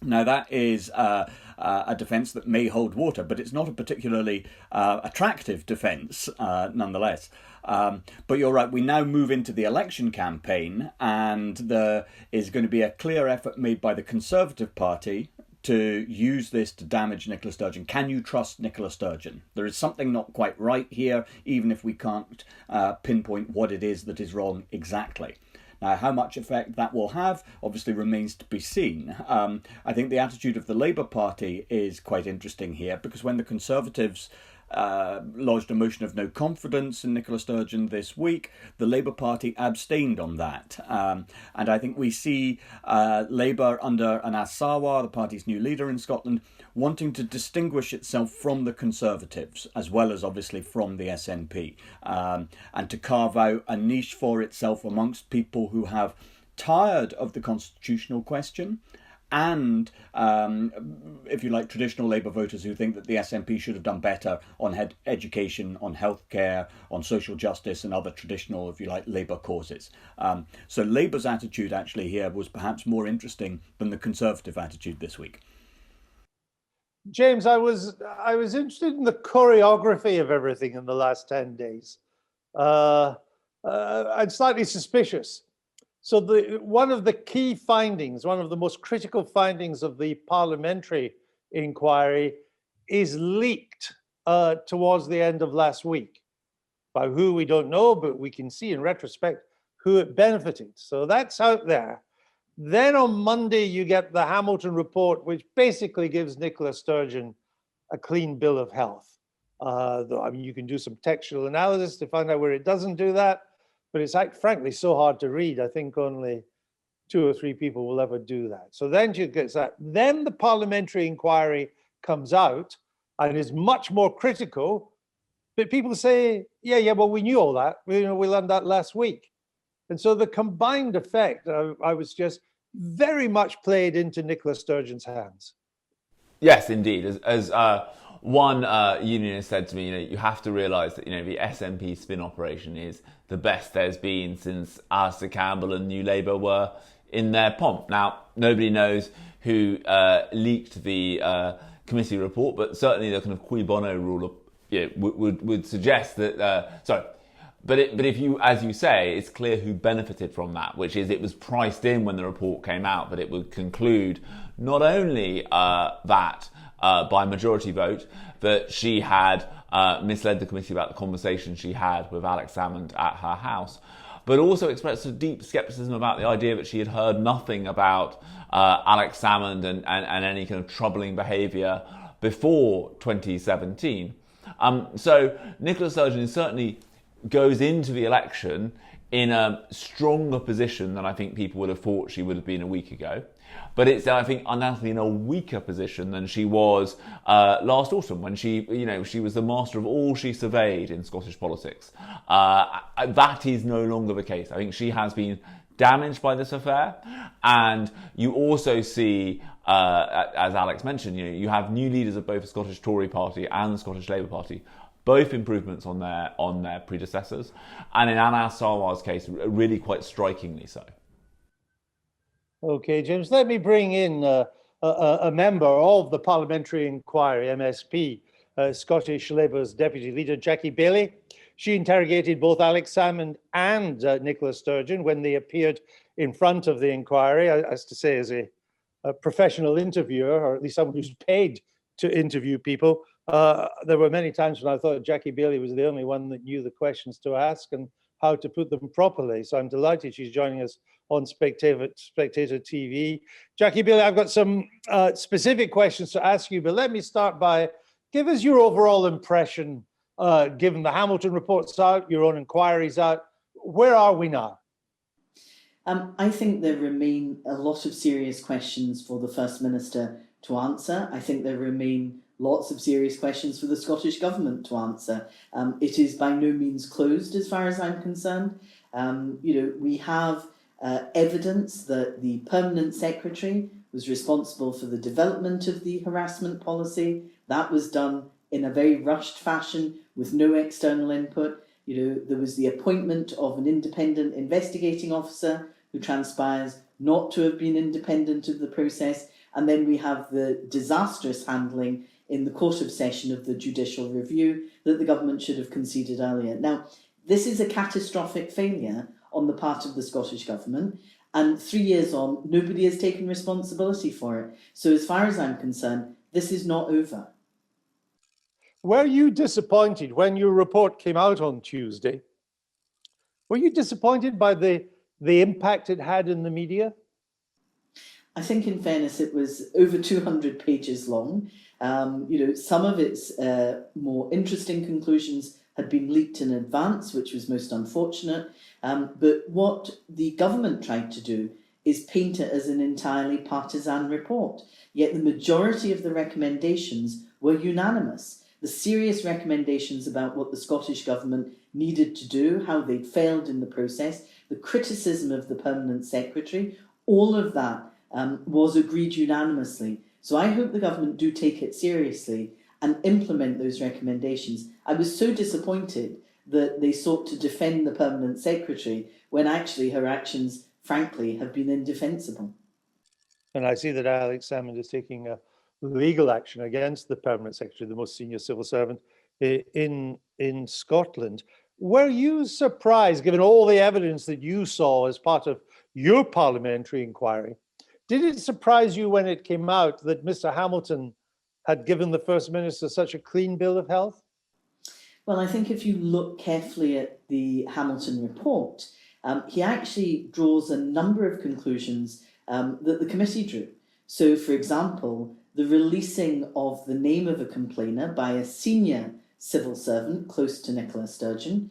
Now, that is a defence that may hold water, but it's not a particularly attractive defence, nonetheless. But you're right, we now move into the election campaign, and there is going to be a clear effort made by the Conservative Party to use this to damage Nicola Sturgeon. Can you trust Nicola Sturgeon? There is something not quite right here, even if we can't pinpoint what it is that is wrong exactly. Now, how much effect that will have obviously remains to be seen. I think the attitude of the Labour Party is quite interesting here, because when the Conservatives lodged a motion of no confidence in Nicola Sturgeon this week, the Labour Party abstained on that. And I think we see Labour under Anas Sarwar, the party's new leader in Scotland, wanting to distinguish itself from the Conservatives, as well as obviously from the SNP, and to carve out a niche for itself amongst people who have tired of the constitutional question and, if you like, traditional Labour voters who think that the SNP should have done better on education, on healthcare, on social justice and other traditional, if you like, Labour causes. So Labour's attitude actually here was perhaps more interesting than the Conservative attitude this week. James, I was interested in the choreography of everything in the last 10 days. I'm slightly suspicious. So one of the key findings, one of the most critical findings of the parliamentary inquiry is leaked towards the end of last week. By who we don't know, but we can see in retrospect who it benefited. So that's out there. Then on Monday, you get the Hamilton report, which basically gives Nicola Sturgeon a clean bill of health. I mean, you can do some textual analysis to find out where it doesn't do that, but it's frankly so hard to read. I think only 2 or 3 people will ever do that. So then you get that. Then the parliamentary inquiry comes out and is much more critical. But people say, yeah, well, we knew all that. We learned that last week. And so the combined effect, I was just very much played into Nicola Sturgeon's hands. Yes, indeed. As one unionist said to me, you have to realise that the SNP spin operation is the best there's been since Alistair Campbell and New Labour were in their pomp. Now, nobody knows who leaked the committee report, but certainly the kind of cui bono rule would suggest that. But if you, as you say, it's clear who benefited from that, which is it was priced in when the report came out that it would conclude not only that by majority vote that she had misled the committee about the conversation she had with Alex Salmond at her house, but also expressed a deep scepticism about the idea that she had heard nothing about Alex Salmond and any kind of troubling behaviour before 2017. So Nicola Sturgeon certainly goes into the election in a stronger position than I think people would have thought she would have been a week ago. But it's, I think, undoubtedly in a weaker position than she was last autumn when she was the master of all she surveyed in Scottish politics. That is no longer the case. I think she has been damaged by this affair. And you also see, as Alex mentioned, you have new leaders of both the Scottish Tory Party and the Scottish Labour Party, both improvements on their predecessors, and in Anas Sarwar's case, really quite strikingly so. Okay, James, let me bring in a member of the Parliamentary Inquiry, MSP, Scottish Labour's Deputy Leader, Jackie Baillie. She interrogated both Alex Salmond and Nicola Sturgeon when they appeared in front of the inquiry, as to say, as a professional interviewer, or at least someone who's paid to interview people. There were many times when I thought Jackie Baillie was the only one that knew the questions to ask and how to put them properly. So I'm delighted she's joining us on Spectator TV. Jackie Baillie, I've got some specific questions to ask you, but let me start by, give us your overall impression, given the Hamilton report's out, your own inquiry's out. Where are we now? I think there remain a lot of serious questions for the First Minister to answer. I think there remain lots of serious questions for the Scottish Government to answer. It is by no means closed as far as I'm concerned. We have evidence that the Permanent Secretary was responsible for the development of the harassment policy. That was done in a very rushed fashion with no external input. There was the appointment of an independent investigating officer who transpires not to have been independent of the process. And then we have the disastrous handling in the Court of Session of the judicial review that the government should have conceded earlier. Now, this is a catastrophic failure on the part of the Scottish Government, and 3 years on, nobody has taken responsibility for it. So as far as I'm concerned, this is not over. Were you disappointed when your report came out on Tuesday? Were you disappointed by the impact it had in the media? I think, in fairness, it was over 200 pages long. Some of its more interesting conclusions had been leaked in advance, which was most unfortunate. But what the government tried to do is paint it as an entirely partisan report. Yet the majority of the recommendations were unanimous. The serious recommendations about what the Scottish Government needed to do, how they'd failed in the process, the criticism of the Permanent Secretary, all of that was agreed unanimously. So I hope the government do take it seriously and implement those recommendations. I was so disappointed that they sought to defend the Permanent Secretary when actually her actions, frankly, have been indefensible. And I see that Alex Salmond is taking a legal action against the Permanent Secretary, the most senior civil servant in Scotland. Were you surprised, given all the evidence that you saw as part of your parliamentary inquiry? Did it surprise you when it came out that Mr. Hamilton had given the First Minister such a clean bill of health? Well, I think if you look carefully at the Hamilton report, he actually draws a number of conclusions that the committee drew. So, for example, the releasing of the name of a complainer by a senior civil servant close to Nicola Sturgeon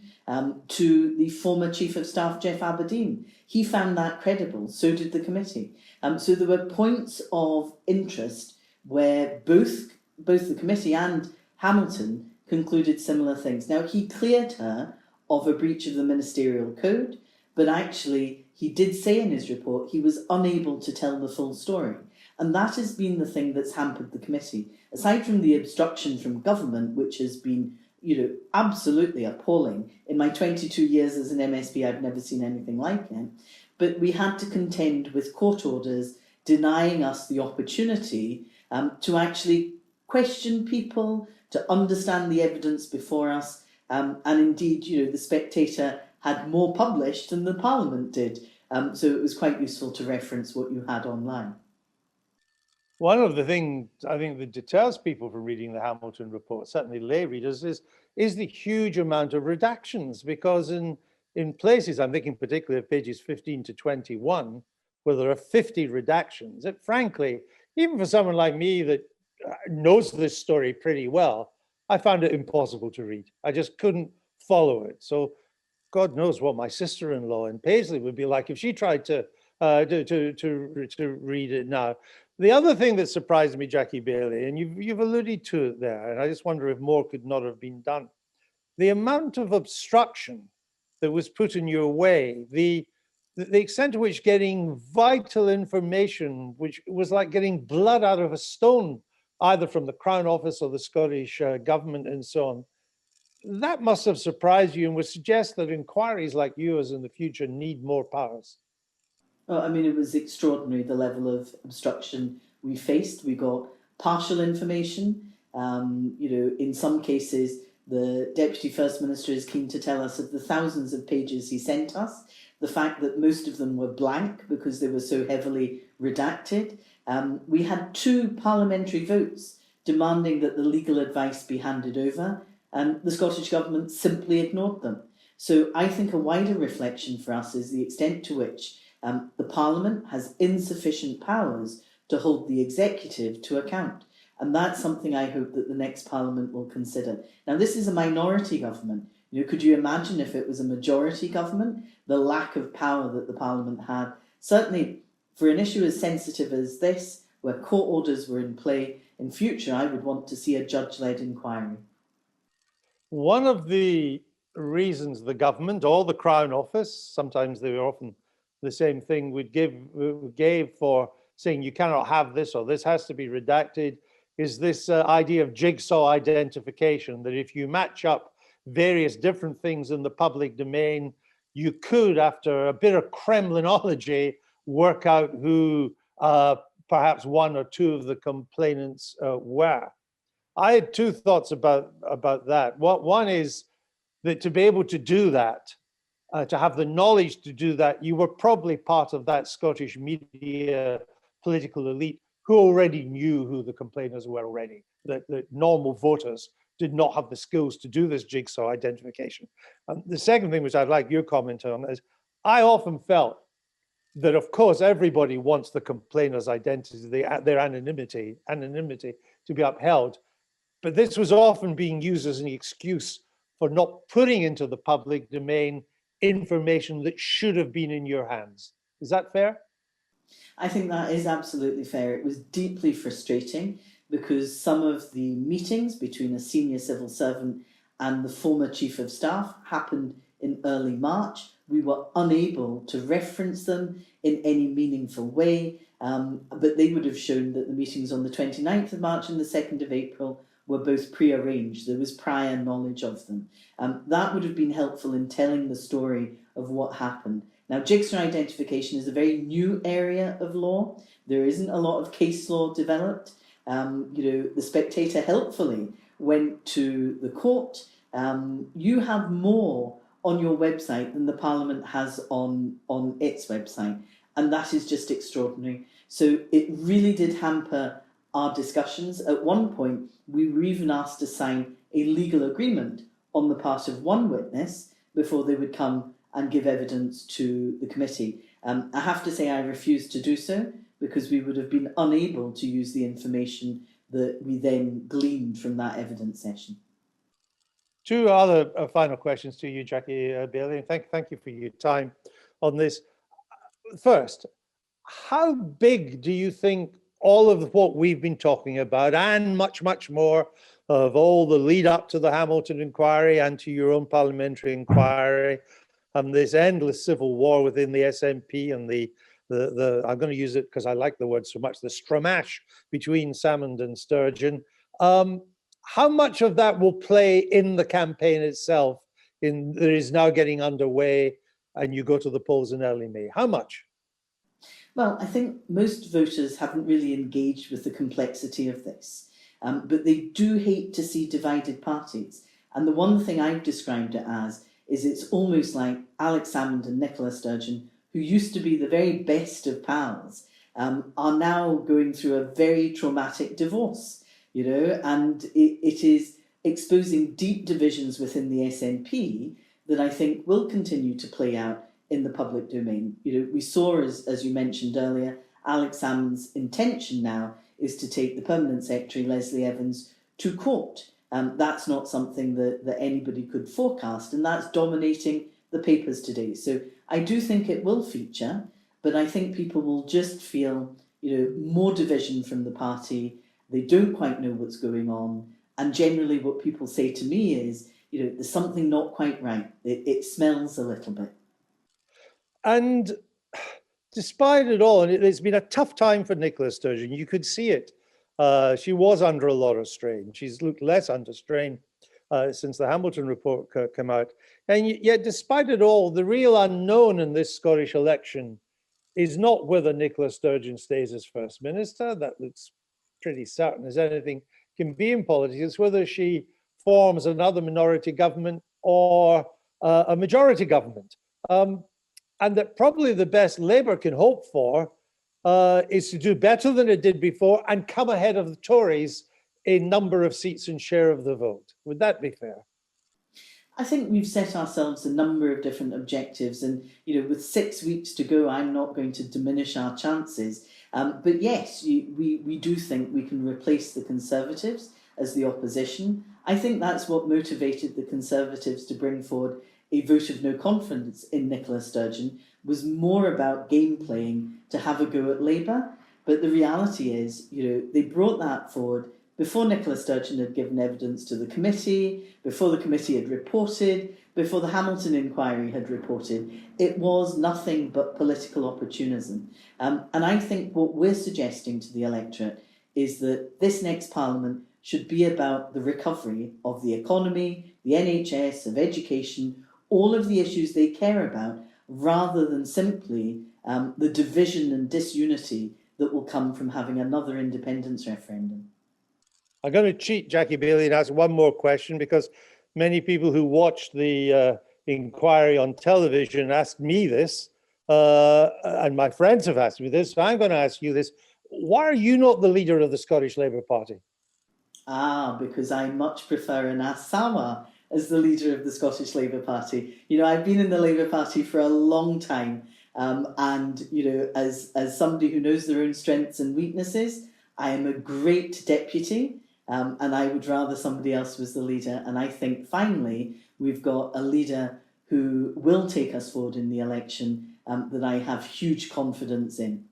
to the former Chief of Staff, Jeff Aberdeen. He found that credible, so did the committee. So there were points of interest where both the committee and Hamilton concluded similar things. Now, he cleared her of a breach of the ministerial code, but actually he did say in his report he was unable to tell the full story. And that has been the thing that's hampered the committee. Aside from the obstruction from government, which has been, absolutely appalling. In my 22 years as an MSP, I've never seen anything like it. But we had to contend with court orders denying us the opportunity to actually question people, to understand the evidence before us. And indeed, the Spectator had more published than the Parliament did. So it was quite useful to reference what you had online. One of the things I think that deters people from reading the Hamilton report, certainly lay readers, is the huge amount of redactions, because in places, I'm thinking particularly of pages 15 to 21, where there are 50 redactions, that frankly, even for someone like me that knows this story pretty well, I found it impossible to read. I just couldn't follow it. So God knows what my sister-in-law in Paisley would be like if she tried to read it now. The other thing that surprised me, Jackie Baillie, and you've alluded to it there, and I just wonder if more could not have been done. The amount of obstruction that was put in your way, the extent to which getting vital information, which was like getting blood out of a stone, either from the Crown Office or the Scottish government and so on, that must have surprised you and would suggest that inquiries like yours in the future need more powers. Well, I mean, it was extraordinary, the level of obstruction we faced. We got partial information. In some cases, the Deputy First Minister is keen to tell us of the thousands of pages he sent us, the fact that most of them were blank because they were so heavily redacted. We had 2 parliamentary votes demanding that the legal advice be handed over, and the Scottish Government simply ignored them. So I think a wider reflection for us is the extent to which the Parliament has insufficient powers to hold the executive to account. And that's something I hope that the next Parliament will consider. Now, this is a minority government. Could you imagine if it was a majority government, the lack of power that the Parliament had? Certainly, for an issue as sensitive as this, where court orders were in play, in future, I would want to see a judge-led inquiry. One of the reasons the government or the Crown Office, sometimes they were often the same thing, gave for saying you cannot have this or this has to be redacted, is this idea of jigsaw identification, that if you match up various different things in the public domain, you could, after a bit of Kremlinology, work out who perhaps 1 or 2 of the complainants were. I had 2 thoughts about that. One is that to be able to do that, to have the knowledge to do that, you were probably part of that Scottish media political elite who already knew who the complainers were already, that normal voters did not have the skills to do this jigsaw identification. The second thing, which I'd like your comment on, is I often felt that, of course, everybody wants the complainer's identity, their anonymity to be upheld, but this was often being used as an excuse for not putting into the public domain information that should have been in your hands. Is that fair? I think that is absolutely fair. It was deeply frustrating because some of the meetings between a senior civil servant and the former Chief of Staff happened in early March. We were unable to reference them in any meaningful way, but they would have shown that the meetings on the 29th of March and the 2nd of April were both pre-arranged. There was prior knowledge of them. That would have been helpful in telling the story of what happened. Now, jigsaw identification is a very new area of law. There isn't a lot of case law developed. The Spectator helpfully went to the court. You have more on your website than the Parliament has on its website, and that is just extraordinary. So it really did hamper our discussions. At one point, we were even asked to sign a legal agreement on the part of one witness before they would come and give evidence to the committee. I have to say I refused to do so because we would have been unable to use the information that we then gleaned from that evidence session. Two other final questions to you, Jackie Baillie. Thank you for your time on this. First, how big do you think all of what we've been talking about and much, much more of all the lead up to the Hamilton inquiry and to your own parliamentary inquiry and this endless civil war within the SNP and the I'm going to use it because I like the word so much, the stramash between Salmond and Sturgeon. How much of that will play in the campaign itself that is now getting underway and you go to the polls in early May? How much? Well, I think most voters haven't really engaged with the complexity of this, but they do hate to see divided parties. And the one thing I've described it as is it's almost like Alex Salmond and Nicola Sturgeon, who used to be the very best of pals, are now going through a very traumatic divorce, and it is exposing deep divisions within the SNP that I think will continue to play out in the public domain. We saw, as you mentioned earlier, Alex Salmond's intention now is to take the Permanent Secretary, Leslie Evans, to court. That's not something that anybody could forecast, and that's dominating the papers today. So I do think it will feature, but I think people will just feel, more division from the party. They don't quite know what's going on. And generally what people say to me is, there's something not quite right. It smells a little bit. And despite it all, and it's been a tough time for Nicola Sturgeon, you could see it. She was under a lot of strain. She's looked less under strain since the Hamilton report came out. And yet, despite it all, the real unknown in this Scottish election is not whether Nicola Sturgeon stays as First Minister. That looks pretty certain as anything can be in politics. It's whether she forms another minority government or a majority government. And that probably the best Labour can hope for is to do better than it did before and come ahead of the Tories in number of seats and share of the vote. Would that be fair? I think we've set ourselves a number of different objectives, and with 6 weeks to go, I'm not going to diminish our chances. But yes, we do think we can replace the Conservatives as the opposition. I think that's what motivated the Conservatives to bring forward a vote of no confidence in Nicola Sturgeon, was more about game playing to have a go at Labour. But the reality is, they brought that forward before Nicola Sturgeon had given evidence to the committee, before the committee had reported, before the Hamilton inquiry had reported. It was nothing but political opportunism. And I think what we're suggesting to the electorate is that this next Parliament should be about the recovery of the economy, the NHS, of education, all of the issues they care about, rather than simply the division and disunity that will come from having another independence referendum. I'm going to cheat, Jackie Baillie, and ask one more question, because many people who watched the inquiry on television asked me this, and my friends have asked me this, so I'm going to ask you this. Why are you not the leader of the Scottish Labour Party? Because I much prefer Anas Sarwar as the leader of the Scottish Labour Party. I've been in the Labour Party for a long time, and as somebody who knows their own strengths and weaknesses, I am a great deputy, and I would rather somebody else was the leader. And I think finally we've got a leader who will take us forward in the election, that I have huge confidence in.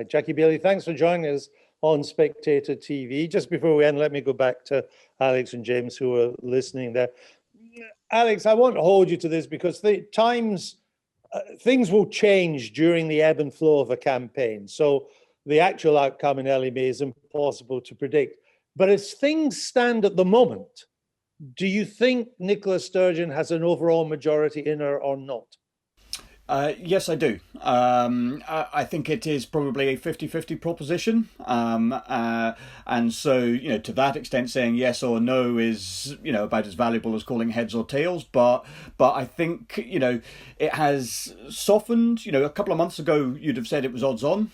Jackie Baillie, thanks for joining us on Spectator TV. Just before we end, let me go back to Alex and James who are listening there. Alex, I won't hold you to this because the Times things will change during the ebb and flow of a campaign. So the actual outcome in early May is impossible to predict. But as things stand at the moment, do you think Nicola Sturgeon has an overall majority in her or not? Yes, I do. I think it is probably a 50-50 proposition. And so, to that extent, saying yes or no is, about as valuable as calling heads or tails. But I think, it has softened. A couple of months ago, you'd have said it was odds on.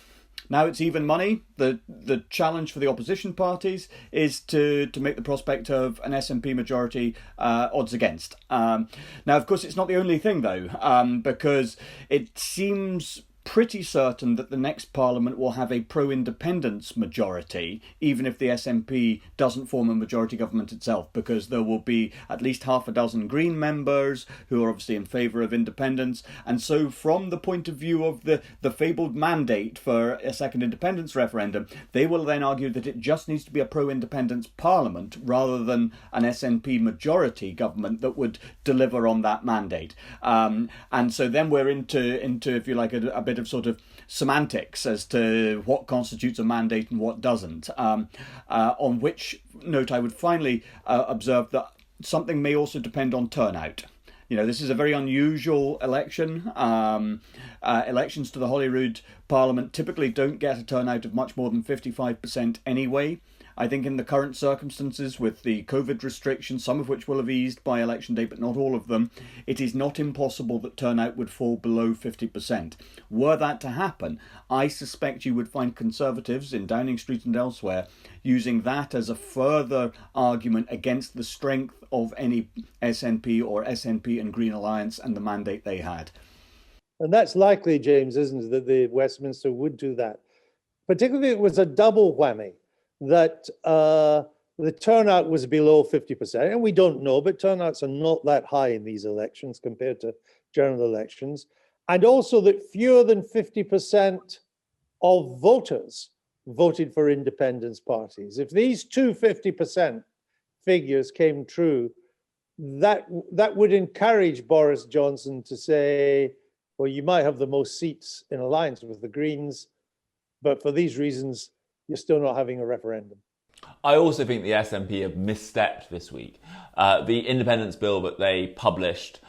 Now it's even money. The challenge for the opposition parties is to make the prospect of an SNP majority odds against. Now, of course, it's not the only thing, though, because it seems pretty certain that the next Parliament will have a pro-independence majority, even if the SNP doesn't form a majority government itself, because there will be at least half a dozen Green members who are obviously in favour of independence. And so from the point of view of the fabled mandate for a second independence referendum, they will then argue that it just needs to be a pro-independence Parliament rather than an SNP majority government that would deliver on that mandate. And so then we're into if you like, a bit of sort of semantics as to what constitutes a mandate and what doesn't. On which note I would finally observe that something may also depend on turnout. This is a very unusual election. Elections to the Holyrood Parliament typically don't get a turnout of much more than 55% anyway. I think in the current circumstances with the COVID restrictions, some of which will have eased by election day, but not all of them, it is not impossible that turnout would fall below 50%. Were that to happen, I suspect you would find Conservatives in Downing Street and elsewhere using that as a further argument against the strength of any SNP or SNP and Green Alliance and the mandate they had. And that's likely, James, isn't it, that the Westminster would do that? Particularly it was a double whammy, that the turnout was below 50%, and we don't know, but turnouts are not that high in these elections compared to general elections, and also that fewer than 50% of voters voted for independence parties. If these two 50% figures came true, that would encourage Boris Johnson to say, well, you might have the most seats in alliance with the Greens, but for these reasons, you're still not having a referendum. I also think the SNP have misstepped this week. The independence bill that they published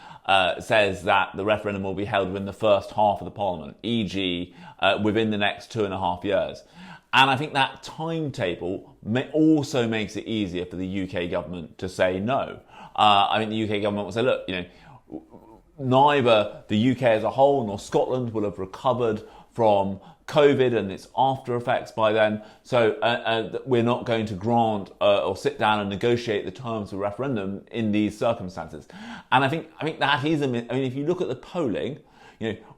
says that the referendum will be held within the first half of the Parliament, e.g. Within the next 2.5 years. And I think that timetable also makes it easier for the UK government to say no. I think the UK government will say, look, neither the UK as a whole nor Scotland will have recovered from COVID and its after effects by then, so we're not going to grant or sit down and negotiate the terms of a referendum in these circumstances. And I think that is if you look at the polling,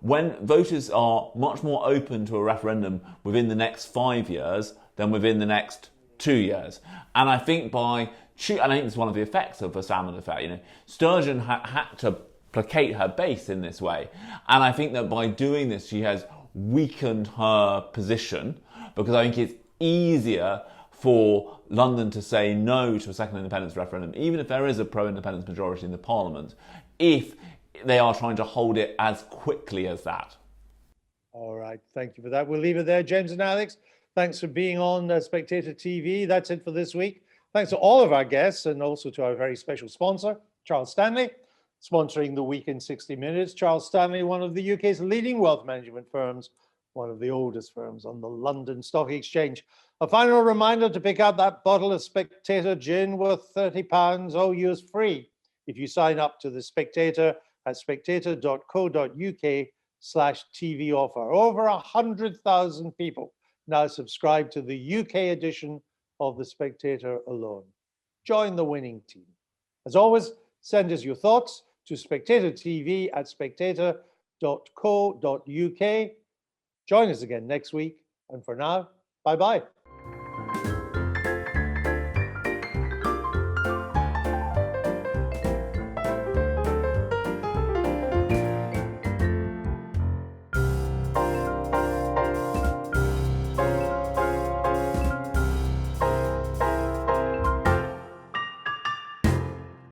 when voters are much more open to a referendum within the next 5 years than within the next 2 years, and I think I think it's one of the effects of the salmon affair. Sturgeon had to placate her base in this way, and I think that by doing this, she has weakened her position, because I think it's easier for London to say no to a second independence referendum, even if there is a pro-independence majority in the Parliament, if they are trying to hold it as quickly as that. All right, thank you for that. We'll leave it there. James and Alex, thanks for being on Spectator TV. That's it for this week. Thanks to all of our guests and also to our very special sponsor, Charles Stanley, sponsoring the week in 60 minutes. Charles Stanley, one of the UK's leading wealth management firms, one of the oldest firms on the London Stock Exchange. A final reminder to pick up that bottle of Spectator gin worth £30, all yours free, if you sign up to the Spectator at spectator.co.uk/TV offer. Over 100,000 people now subscribe to the UK edition of the Spectator alone. Join the winning team. As always, send us your thoughts to SpectatorTV at spectator.co.uk. Join us again next week. And for now, bye-bye.